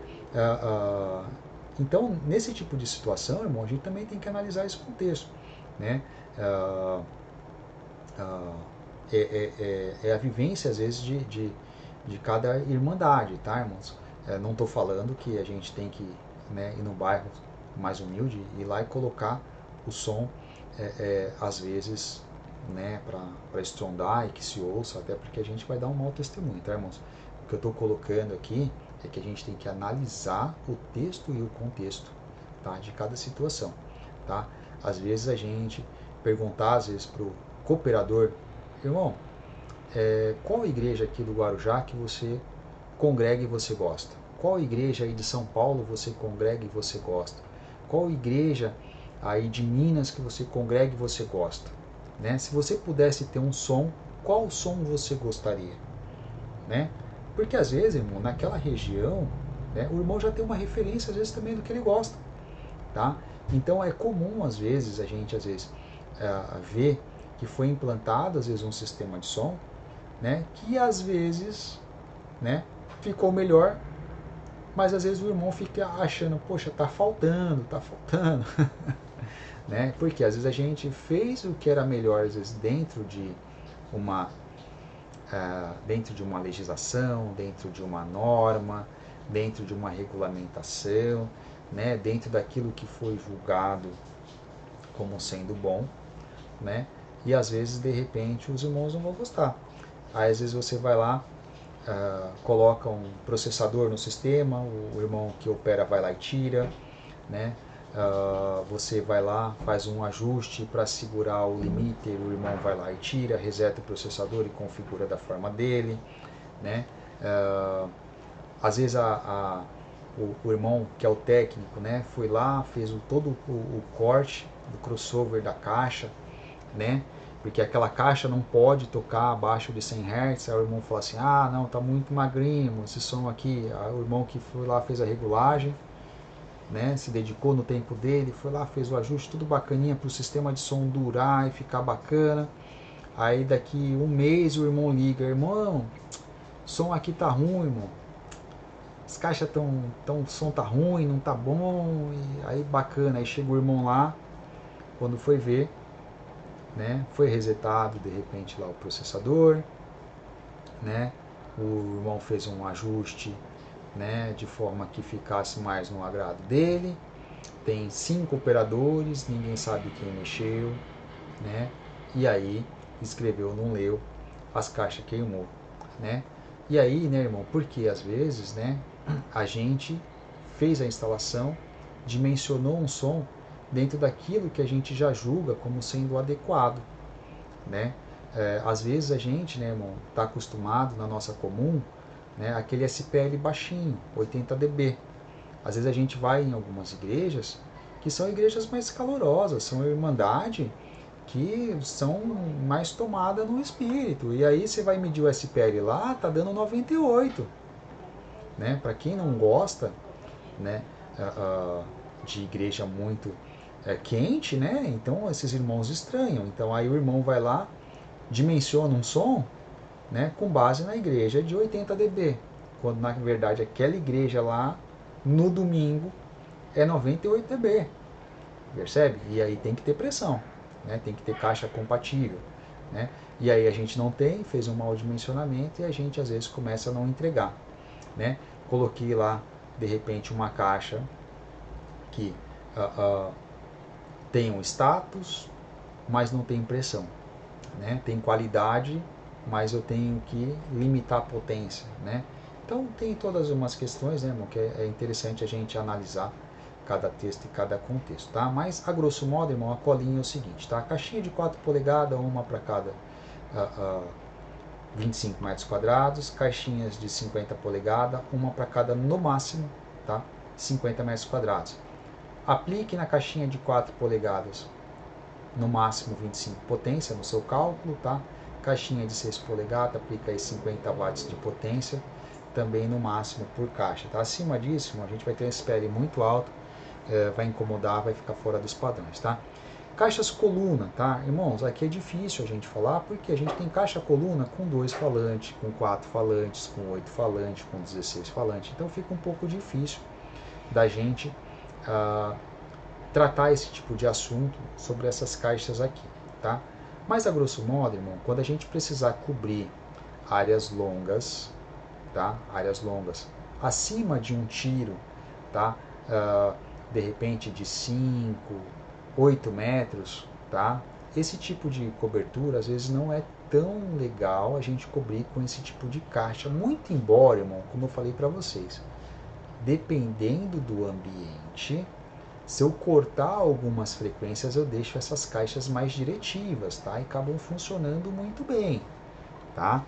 Speaker 1: Então nesse tipo de situação, irmão, a gente também tem que analisar esse contexto, né? É a vivência às vezes de cada irmandade, tá, irmãos? Não estou falando que a gente tem que, né, ir no bairro mais humilde, ir lá e colocar o som às vezes, né, para estrondar e que se ouça, até porque a gente vai dar um mau testemunho, tá, irmãos? O que eu estou colocando aqui é que a gente tem que analisar o texto e o contexto, tá, de cada situação, tá? Às vezes a gente perguntar às vezes para o cooperador, irmão, qual igreja aqui do Guarujá que você congrega e você gosta? Qual igreja aí de São Paulo você congrega e você gosta? Qual igreja aí de Minas que você congrega e você gosta? Né? Se você pudesse ter um som, qual som você gostaria? Né? Porque às vezes, irmão, naquela região, né, o irmão já tem uma referência às vezes também do que ele gosta, tá? Então é comum às vezes a gente ver que foi implantado às vezes um sistema de som, né, que às vezes, né, ficou melhor, mas às vezes o irmão fica achando, poxa, tá faltando, né? Porque às vezes a gente fez o que era melhor às vezes uma dentro de uma legislação, dentro de uma norma, dentro de uma regulamentação, né, dentro daquilo que foi julgado como sendo bom, né? E às vezes de repente os irmãos não vão gostar. Aí às vezes você vai lá, coloca um processador no sistema, o irmão que opera vai lá e tira, né? Você vai lá, faz um ajuste para segurar o limiter, o irmão vai lá e tira, reseta o processador e configura da forma dele, né? Às vezes o irmão que é o técnico, né, foi lá, fez todo o corte do crossover da caixa, né? Porque aquela caixa não pode tocar abaixo de 100 Hz. Aí o irmão fala assim, não, tá muito magrinho esse som aqui. Aí o irmão que foi lá fez a regulagem, né, se dedicou no tempo dele, foi lá, fez o ajuste, tudo bacaninha para o sistema de som durar e ficar bacana. Aí daqui um mês o irmão liga, irmão, som aqui tá ruim, irmão. As caixas o som tá ruim, não tá bom. E aí bacana, aí chega o irmão lá, quando foi ver, né, foi resetado de repente lá o processador, né, o irmão fez um ajuste, né, de forma que ficasse mais no agrado dele. Tem 5 operadores, ninguém sabe quem mexeu, né, e aí escreveu, não leu, as caixas queimou, né. E aí, né, irmão, porque às vezes, né, a gente fez a instalação, dimensionou um som dentro daquilo que a gente já julga como sendo adequado, né? Às vezes a gente, né, irmão, está acostumado na nossa comum, né, aquele SPL baixinho, 80 dB. Às vezes a gente vai em algumas igrejas que são igrejas mais calorosas, são irmandade que são mais tomadas no espírito. E aí você vai medir o SPL lá, tá dando 98, né? Para quem não gosta, né, de igreja muito quente, né? Então esses irmãos estranham. Então aí o irmão vai lá, dimensiona um som, né, com base na igreja de 80 dB, quando na verdade aquela igreja lá no domingo é 98 dB, percebe? E aí tem que ter pressão, né? Tem que ter caixa compatível, né? E aí a gente não tem, fez um mau dimensionamento e a gente às vezes começa a não entregar, né? Coloquei lá de repente uma caixa que tem um status, mas não tem pressão, né? Tem qualidade, mas eu tenho que limitar a potência, né? Então tem todas umas questões, né, irmão, que é interessante a gente analisar cada texto e cada contexto, tá? Mas a grosso modo, irmão, a colinha é o seguinte, tá? A caixinha de 4 polegadas, uma para cada 25 metros quadrados, caixinhas de 50 polegadas, uma para cada, no máximo, tá? 50 metros quadrados. Aplique na caixinha de 4 polegadas, no máximo 25 potência no seu cálculo, tá? Caixinha de 6 polegadas, aplica aí 50 watts de potência, também no máximo por caixa, tá? Acima disso, a gente vai ter um SPL muito alto, vai incomodar, vai ficar fora dos padrões, tá? Caixas coluna, tá? Irmãos, aqui é difícil a gente falar, porque a gente tem caixa coluna com 2 falantes, com 4 falantes, com 8 falantes, com 16 falantes, então fica um pouco difícil da gente tratar esse tipo de assunto sobre essas caixas aqui, tá? Mas a grosso modo, irmão, quando a gente precisar cobrir áreas longas, tá? Áreas longas acima de um tiro, tá? De repente de 5, 8 metros, tá? Esse tipo de cobertura às vezes não é tão legal a gente cobrir com esse tipo de caixa, muito embora, irmão, como eu falei para vocês, dependendo do ambiente, se eu cortar algumas frequências, eu deixo essas caixas mais diretivas, tá? E acabam funcionando muito bem, tá?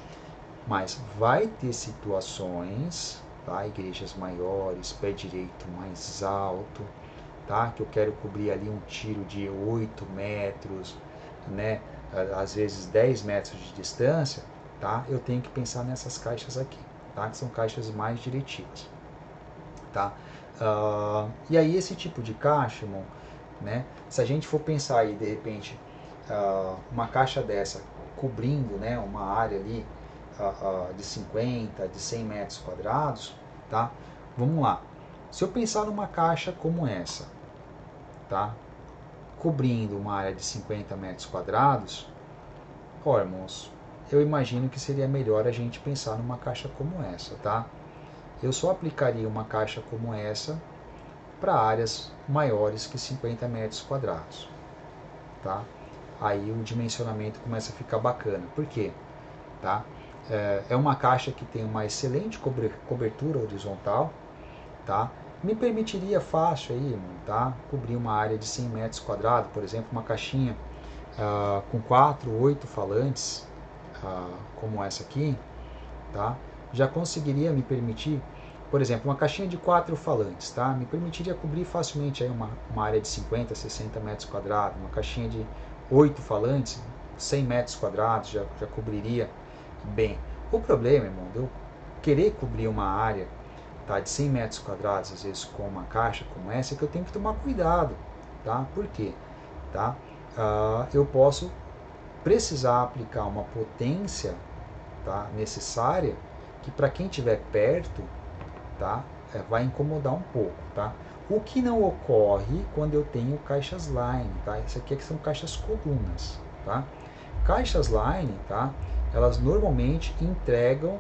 Speaker 1: Mas vai ter situações, tá? Igrejas maiores, pé direito mais alto, tá? Que eu quero cobrir ali um tiro de 8 metros, né? Às vezes 10 metros de distância, tá? Eu tenho que pensar nessas caixas aqui, tá? Que são caixas mais diretivas, tá? E aí esse tipo de caixa, irmão, né? Se a gente for pensar aí, de repente, uma caixa dessa cobrindo, né, uma área ali de 50, de 100 metros quadrados, tá? Vamos lá. Se eu pensar numa caixa como essa, tá? Cobrindo uma área de 50 metros quadrados, ó, irmãos, eu imagino que seria melhor a gente pensar numa caixa como essa, tá? Eu só aplicaria uma caixa como essa para áreas maiores que 50 metros quadrados, tá? Aí o dimensionamento começa a ficar bacana. Por quê? Tá? É uma caixa que tem uma excelente cobertura horizontal, tá? Me permitiria fácil aí, tá? Cobrir uma área de 100 metros quadrados, por exemplo, uma caixinha com 4, 8 falantes, como essa aqui, tá? Já conseguiria me permitir, por exemplo, uma caixinha de 4 falantes, tá? Me permitiria cobrir facilmente aí uma área de 50, 60 metros quadrados. Uma caixinha de 8 falantes, 100 metros quadrados, já cobriria bem. O problema, irmão, de eu querer cobrir uma área, tá, de 100 metros quadrados, às vezes com uma caixa como essa, é que eu tenho que tomar cuidado, tá? Por quê? Tá? Eu posso precisar aplicar uma potência, tá, necessária, que para quem estiver perto, tá, vai incomodar um pouco, tá? O que não ocorre quando eu tenho caixas line, tá? Isso aqui são caixas colunas, tá? Caixas line, tá? Elas normalmente entregam,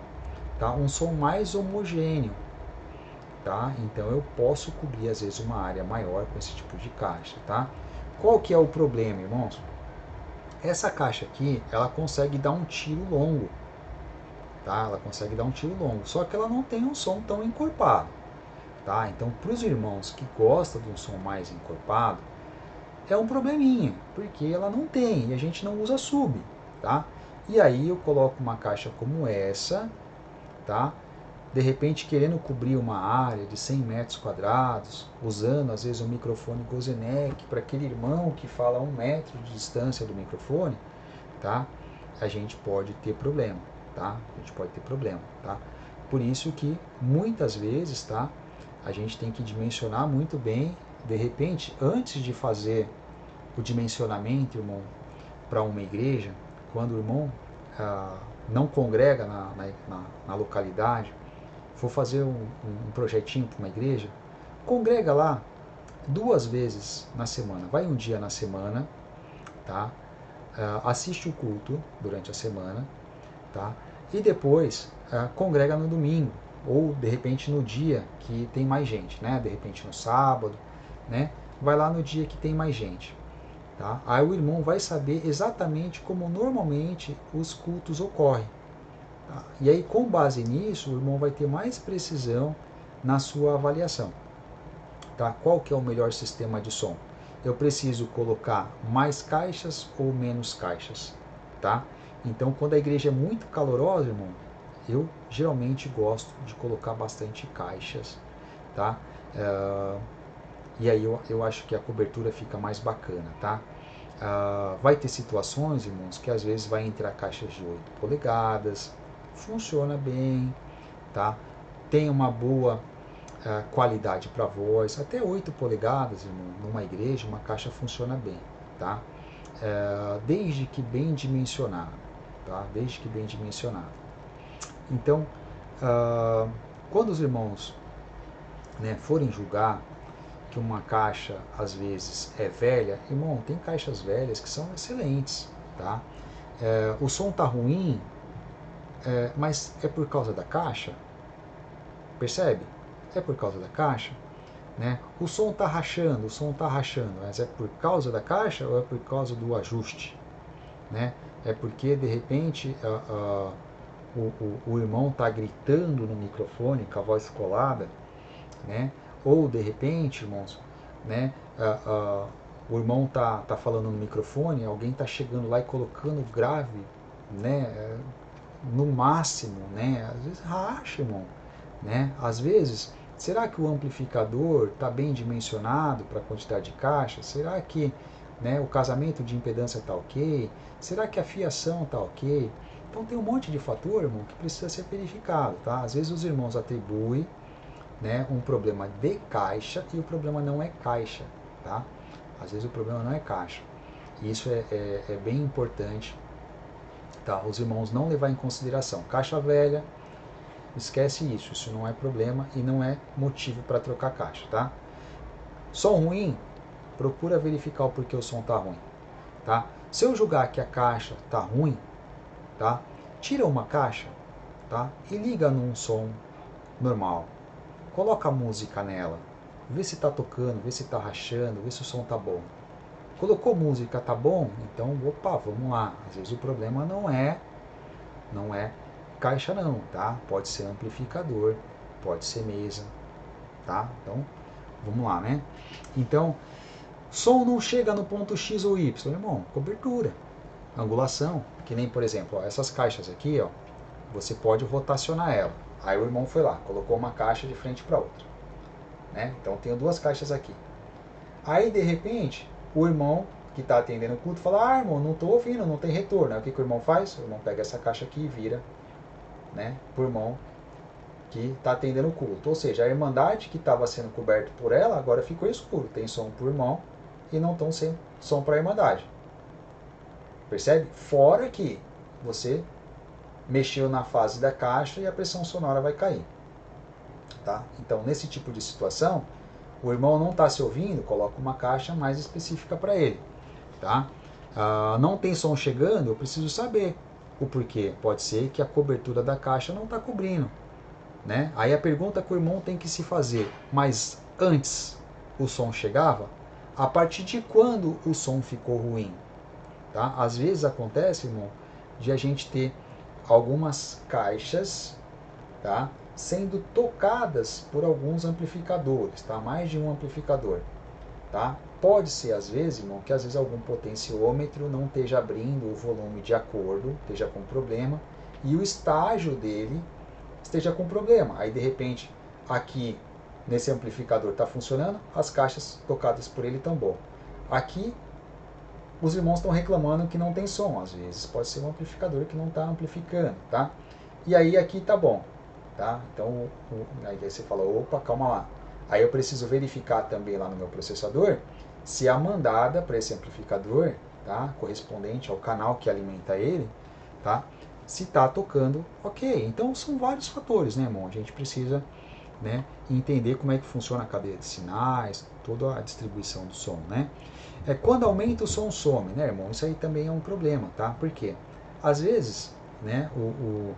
Speaker 1: tá, um som mais homogêneo, tá? Então eu posso cobrir às vezes uma área maior com esse tipo de caixa, tá? Qual que é o problema, irmãos? Essa caixa aqui, ela consegue dar um tiro longo, tá? Ela consegue dar um tiro longo, só que ela não tem um som tão encorpado, tá? Então, para os irmãos que gostam de um som mais encorpado, é um probleminha, porque ela não tem e a gente não usa sub, tá? E aí eu coloco uma caixa como essa, tá? De repente querendo cobrir uma área de 100 metros quadrados, usando às vezes um microfone Gozenek para aquele irmão que fala a 1 metro de distância do microfone, tá? A gente pode ter problema, tá? A gente pode ter problema, tá? Por isso que muitas vezes, tá? A gente tem que dimensionar muito bem, de repente, antes de fazer o dimensionamento, irmão, para uma igreja, quando o irmão não congrega na localidade, for fazer um projetinho para uma igreja, congrega lá 2 vezes na semana. Vai um dia na semana, tá? Assiste o culto durante a semana, tá? E depois congrega no domingo, ou de repente no dia que tem mais gente, né? De repente no sábado, né? Vai lá no dia que tem mais gente. Tá? Aí o irmão vai saber exatamente como normalmente os cultos ocorrem. Tá? E aí, com base nisso, o irmão vai ter mais precisão na sua avaliação. Tá? Qual que é o melhor sistema de som? Eu preciso colocar mais caixas ou menos caixas? Tá? Então, quando a igreja é muito calorosa, irmão, eu geralmente gosto de colocar bastante caixas. Tá? E aí eu acho que a cobertura fica mais bacana, tá? Vai ter situações, irmãos, que às vezes vai entrar caixas de 8 polegadas, funciona bem, tá? Tem uma boa qualidade para voz, até 8 polegadas, irmão, numa igreja, uma caixa funciona bem, tá? Desde que bem dimensionado, tá? Desde que bem dimensionado. Então, quando os irmãos, né, forem julgar que uma caixa às vezes é velha, irmão, tem caixas velhas que são excelentes, tá? O som tá ruim, mas é por causa da caixa, percebe? É por causa da caixa, né? O som tá rachando, mas é por causa da caixa ou é por causa do ajuste, né? É porque de repente o irmão tá gritando no microfone com a voz colada, né? Ou de repente, irmãos, né, o irmão tá falando no microfone, alguém tá chegando lá e colocando grave, né, no máximo, né? Às vezes racha, irmão, né? Às vezes, será que o amplificador tá bem dimensionado para a quantidade de caixas? Será que, né, o casamento de impedância tá ok? Será que a fiação tá ok? Então tem um monte de fator, irmão, que precisa ser verificado, tá? Às vezes os irmãos atribuem, né, um problema de caixa e o problema não é caixa, tá? Às vezes o problema não é caixa. E isso é bem importante, tá? Os irmãos não levar em consideração. Caixa velha, esquece isso. Isso não é problema e não é motivo para trocar caixa, tá? Som ruim, procura verificar o porquê o som tá ruim, tá? Se eu julgar que a caixa tá ruim, tá? Tira uma caixa, tá? E liga num som normal. Coloca a música nela, vê se está tocando, vê se está rachando, vê se o som tá bom. Colocou música, tá bom? Então, opa, vamos lá. Às vezes o problema não é caixa não, tá? Pode ser amplificador, pode ser mesa, tá? Então, vamos lá, né? Então, som não chega no ponto X ou Y, irmão, cobertura, angulação, que nem, por exemplo, ó, essas caixas aqui, ó, você pode rotacionar ela. Aí o irmão foi lá, colocou uma caixa de frente para outra, né? Então tenho 2 caixas aqui. Aí de repente o irmão que está atendendo o culto fala: "Ah, irmão, não estou ouvindo, não tem retorno". Aí o que o irmão faz? O irmão pega essa caixa aqui e vira, né, para o irmão que está atendendo o culto. Ou seja, a irmandade que estava sendo coberta por ela agora ficou escuro. Tem som para o irmão e não estão sem som para a irmandade. Percebe? Fora que você mexeu na fase da caixa e a pressão sonora vai cair. Tá? Então, nesse tipo de situação, o irmão não está se ouvindo, coloca uma caixa mais específica para ele. Tá? Não tem som chegando, eu preciso saber o porquê. Pode ser que a cobertura da caixa não está cobrindo. Né? Aí a pergunta que o irmão tem que se fazer, mas antes o som chegava? A partir de quando o som ficou ruim? Tá? Às vezes acontece, irmão, de a gente ter algumas caixas, tá, sendo tocadas por alguns amplificadores, tá? Mais de um amplificador, tá? Pode ser, às vezes, irmão, que às vezes algum potenciômetro não esteja abrindo o volume de acordo, esteja com problema, e o estágio dele esteja com problema. Aí, de repente, aqui nesse amplificador está funcionando, as caixas tocadas por ele estão bom. Aqui, os irmãos estão reclamando que não tem som. Às vezes pode ser um amplificador que não está amplificando, tá? E aí aqui tá bom, tá? Então, aí você fala, opa, calma lá. Aí eu preciso verificar também lá no meu processador se a mandada para esse amplificador, tá? Correspondente ao canal que alimenta ele, tá? Se está tocando ok. Então são vários fatores, né, irmão? A gente precisa, né, entender como é que funciona a cadeia de sinais, toda a distribuição do som, né? Quando aumenta o som some, né, irmão? Isso aí também é um problema, tá? Por quê? Às vezes, né, o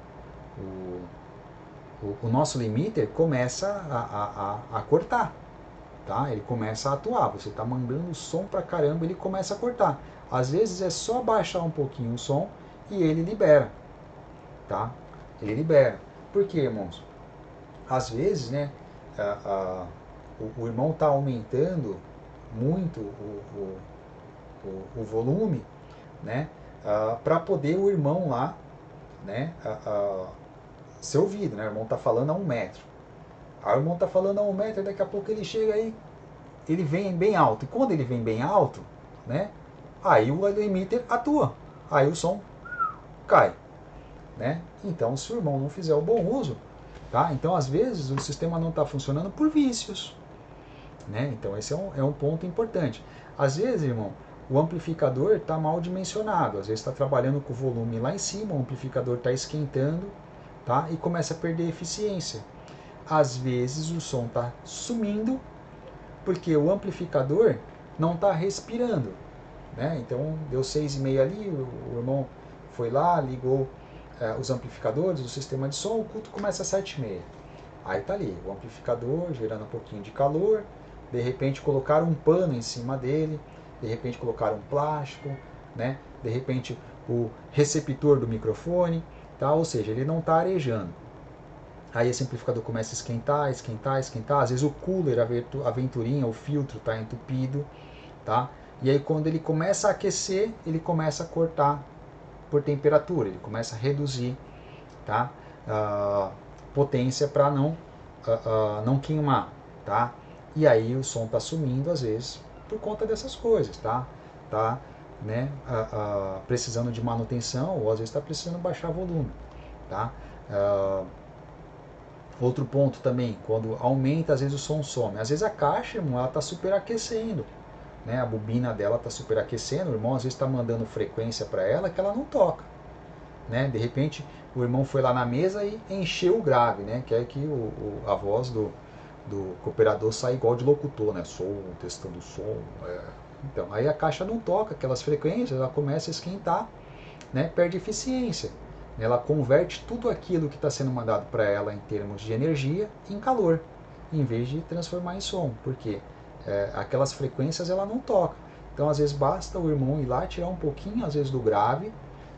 Speaker 1: nosso limiter começa a cortar, tá? Ele começa a atuar. Você está mandando o som pra caramba, ele começa a cortar. Às vezes é só baixar um pouquinho o som e ele libera, tá? Ele libera. Por quê, irmãos? Às vezes, né, o irmão está aumentando muito o volume, né, para poder o irmão lá, né, ser ouvido, né? O irmão está falando a 1 metro. Aí o irmão está falando a 1 metro, daqui a pouco ele chega aí, ele vem bem alto. E quando ele vem bem alto, né, aí o limiter atua, aí o som cai, né? Então, se o irmão não fizer o bom uso, tá? Então, às vezes, o sistema não está funcionando por vícios, né? Então, esse é um ponto importante. Às vezes, irmão, o amplificador está mal dimensionado. Às vezes está trabalhando com o volume lá em cima, o amplificador está esquentando, tá? E começa a perder eficiência. Às vezes, o som está sumindo porque o amplificador não está respirando, né? Então, deu 6,5 ali, o irmão foi lá, ligou os amplificadores, o sistema de som, o culto começa às 7,5. Aí tá ali, o amplificador gerando um pouquinho de calor, de repente colocaram um pano em cima dele, de repente colocaram um plástico, né? De repente o receptor do microfone, tá? Ou seja, ele não está arejando. Aí esse amplificador começa a esquentar, esquentar, esquentar. Às vezes o cooler, a ventoinha, o filtro está entupido, tá? E aí quando ele começa a aquecer, ele começa a cortar por temperatura, ele começa a reduzir, tá? Potência para não queimar, tá? E aí o som está sumindo às vezes por conta dessas coisas, tá? Tá, né? Precisando de manutenção ou às vezes está precisando baixar volume, tá? Outro ponto também, quando aumenta às vezes o som some, às vezes a caixa, irmão, ela está superaquecendo, né? A bobina dela está superaquecendo, o irmão às vezes está mandando frequência para ela que ela não toca, né? De repente o irmão foi lá na mesa e encheu o grave, né? Que é que a voz do cooperador sai igual de locutor, né? Som, testando o som. Então, aí a caixa não toca aquelas frequências, ela começa a esquentar, né? Perde eficiência. Ela converte tudo aquilo que está sendo mandado para ela em termos de energia em calor, em vez de transformar em som, porque aquelas frequências ela não toca. Então, às vezes basta o irmão ir lá tirar um pouquinho, às vezes do grave,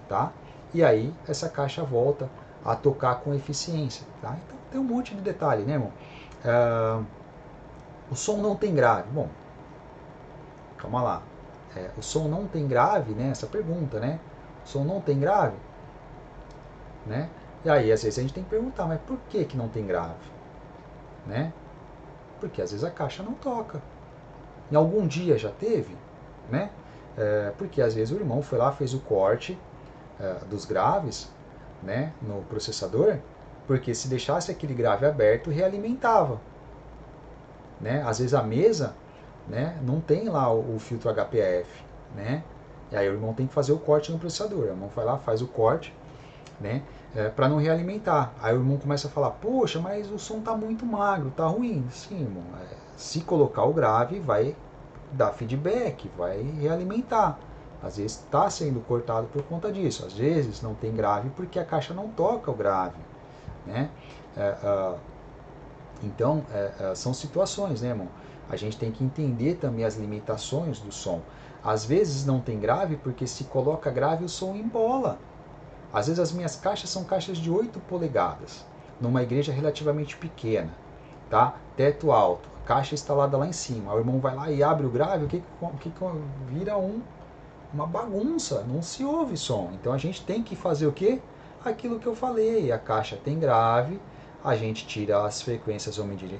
Speaker 1: tá? E aí essa caixa volta a tocar com eficiência, tá? Então tem um monte de detalhe, né, irmão? O som não tem grave. Bom, calma lá. O som não tem grave, né? Essa pergunta, né? O som não tem grave, né? E aí às vezes a gente tem que perguntar, mas por que não tem grave, né? Porque às vezes a caixa não toca. Em algum dia já teve, né? Porque às vezes o irmão foi lá, fez o corte dos graves, né, no processador, porque se deixasse aquele grave aberto, realimentava, né? Às vezes a mesa, né, não tem lá o filtro HPF, né? E aí o irmão tem que fazer o corte no processador. O irmão vai lá, faz o corte, né, para não realimentar. Aí o irmão começa a falar: poxa, mas o som tá muito magro, tá ruim. Sim, irmão, se colocar o grave, vai dar feedback, vai realimentar. Às vezes está sendo cortado por conta disso. Às vezes não tem grave porque a caixa não toca o grave, né? Então, são situações, né, irmão? A gente tem que entender também as limitações do som. Às vezes não tem grave porque se coloca grave o som embola. Às vezes as minhas caixas são caixas de 8 polegadas, numa igreja relativamente pequena, tá? Teto alto. caixa instalada lá em cima. O irmão vai lá e abre o grave, vira uma bagunça, não se ouve som. Então a gente tem que fazer o quê? Aquilo que eu falei, a caixa tem grave, a gente tira as frequências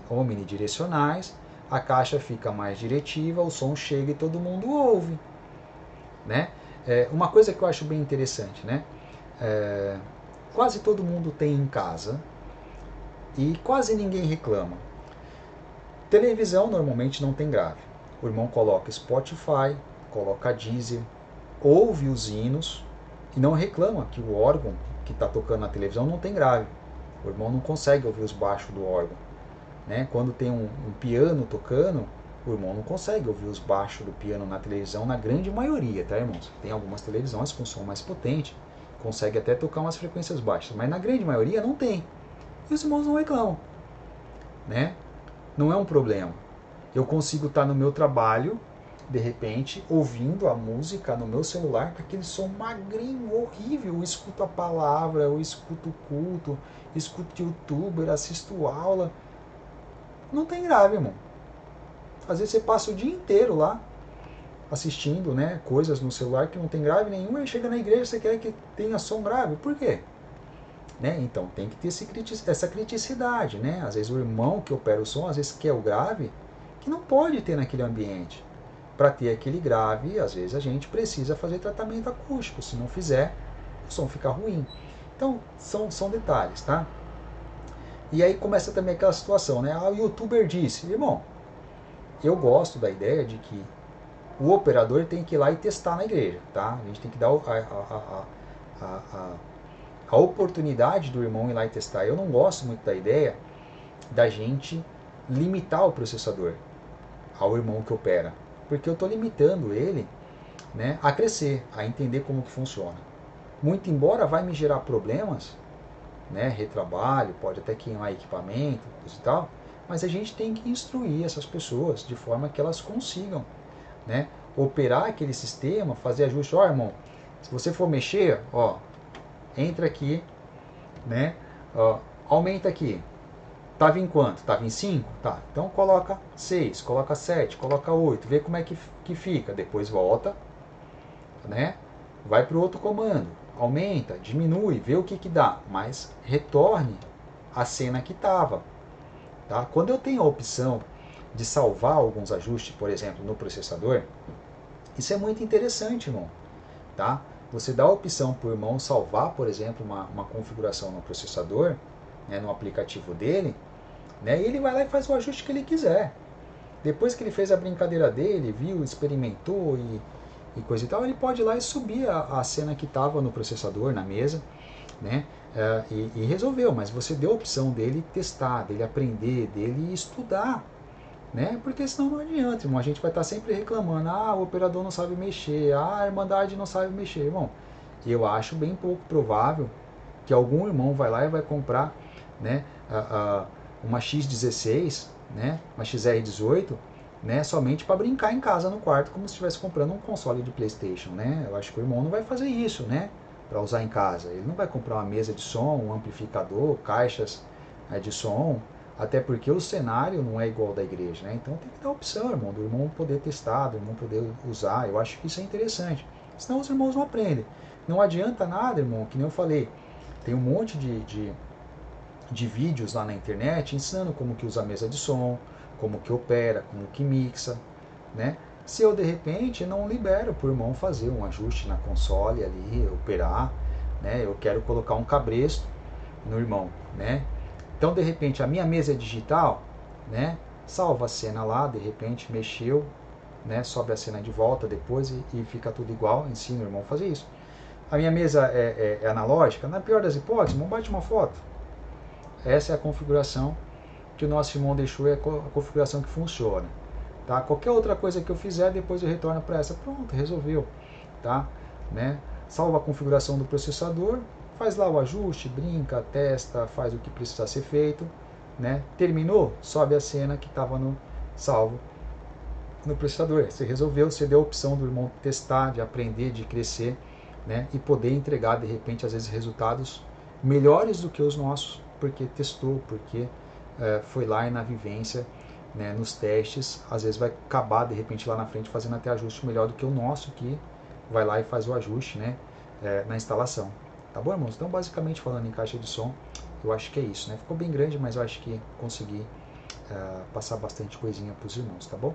Speaker 1: omnidirecionais, a caixa fica mais diretiva, o som chega e todo mundo ouve. Né? Uma coisa que eu acho bem interessante, né? Quase todo mundo tem em casa e quase ninguém reclama. Televisão normalmente não tem grave. O irmão coloca Spotify, coloca Deezer, ouve os hinos e não reclama que o órgão que está tocando na televisão não tem grave. O irmão não consegue ouvir os baixos do órgão. Né? Quando tem um piano tocando, o irmão não consegue ouvir os baixos do piano na televisão, na grande maioria, tá, irmãos? Tem algumas televisões com som mais potente, consegue até tocar umas frequências baixas, mas na grande maioria não tem. E os irmãos não reclamam. Né? Não é um problema. Eu consigo estar no meu trabalho, de repente, ouvindo a música no meu celular, com aquele som magrinho, horrível. Eu escuto a palavra, eu escuto o culto, escuto youtuber, assisto aula. Não tem grave, irmão. Às vezes você passa o dia inteiro lá, assistindo, né, coisas no celular que não tem grave nenhum, e chega na igreja você quer que tenha som grave. Por quê? Né? Então tem que ter essa criticidade. Né? Às vezes o irmão que opera o som, às vezes quer o grave, que não pode ter naquele ambiente. Para ter aquele grave, às vezes a gente precisa fazer tratamento acústico. Se não fizer, o som fica ruim. Então, são detalhes, tá? E aí começa também aquela situação, né? O youtuber disse, irmão, eu gosto da ideia de que o operador tem que ir lá e testar na igreja, tá? A gente tem que dar a oportunidade do irmão ir lá e testar. Eu não gosto muito da ideia da gente limitar o processador ao irmão que opera, porque eu estou limitando ele, né, a crescer, a entender como que funciona. Muito embora vai me gerar problemas, né, retrabalho, pode até queimar equipamento e tal, mas a gente tem que instruir essas pessoas de forma que elas consigam, né, operar aquele sistema, fazer ajuste. Ó, irmão, se você for mexer, ó, entra aqui, né, ó, aumenta aqui. Tava em quanto? Tava em 5? Tá. Então coloca 6, coloca 7, coloca 8, vê como é que fica. Depois volta, né? Vai para o outro comando. Aumenta, diminui, vê o que dá. Mas retorne a cena que estava. Tá? Quando eu tenho a opção de salvar alguns ajustes, por exemplo, no processador, isso é muito interessante, irmão. Tá? Você dá a opção para o irmão salvar, por exemplo, uma configuração no processador, né, no aplicativo dele, né, e ele vai lá e faz o ajuste que ele quiser. Depois que ele fez a brincadeira dele, viu, experimentou e coisa e tal, ele pode ir lá e subir a cena que estava no processador, na mesa, né, e resolveu. Mas você deu a opção dele testar, dele aprender, dele estudar. Né? Porque senão não adianta, irmão. A gente vai estar sempre reclamando, o operador não sabe mexer, a Irmandade não sabe mexer, irmão. Eu acho bem pouco provável que algum irmão vai lá e vai comprar, né, uma X16, né, uma XR18, né, somente para brincar em casa no quarto, como se estivesse comprando um console de PlayStation, né? Eu acho que o irmão não vai fazer isso, né, para usar em casa. Ele não vai comprar uma mesa de som, um amplificador, caixas de som. Até porque o cenário não é igual ao da igreja, né? Então tem que dar opção, irmão, do irmão poder testar, do irmão poder usar. Eu acho que isso é interessante. Senão os irmãos não aprendem. Não adianta nada, irmão, que nem eu falei. Tem um monte de vídeos lá na internet ensinando como que usa a mesa de som, como que opera, como que mixa, né? Se eu, de repente, não libero para o irmão fazer um ajuste na console ali, operar, né? Eu quero colocar um cabresto no irmão, né? Então, de repente, a minha mesa é digital, né? Salva a cena lá, de repente mexeu, né? Sobe a cena de volta depois e fica tudo igual. Ensina o irmão a fazer isso. A minha mesa é analógica. Na pior das hipóteses, irmão, bate uma foto. Essa é a configuração que o nosso irmão deixou, é a configuração que funciona. Tá? Qualquer outra coisa que eu fizer, depois eu retorno para essa. Pronto, resolveu. Tá? Né? Salva a configuração do processador, faz lá o ajuste, brinca, testa, faz o que precisa ser feito, né? Terminou, sobe a cena que estava no salvo no processador. Você resolveu, você deu a opção do irmão testar, de aprender, de crescer, né? E poder entregar, de repente, às vezes, resultados melhores do que os nossos, porque testou, porque foi lá e na vivência né, nos testes, às vezes vai acabar de repente lá na frente fazendo até ajuste melhor do que o nosso que vai lá e faz o ajuste, né, na instalação. Tá bom, irmãos? Então, basicamente falando em caixa de som, eu acho que é isso, né? Ficou bem grande, mas eu acho que consegui passar bastante coisinha para os irmãos, tá bom?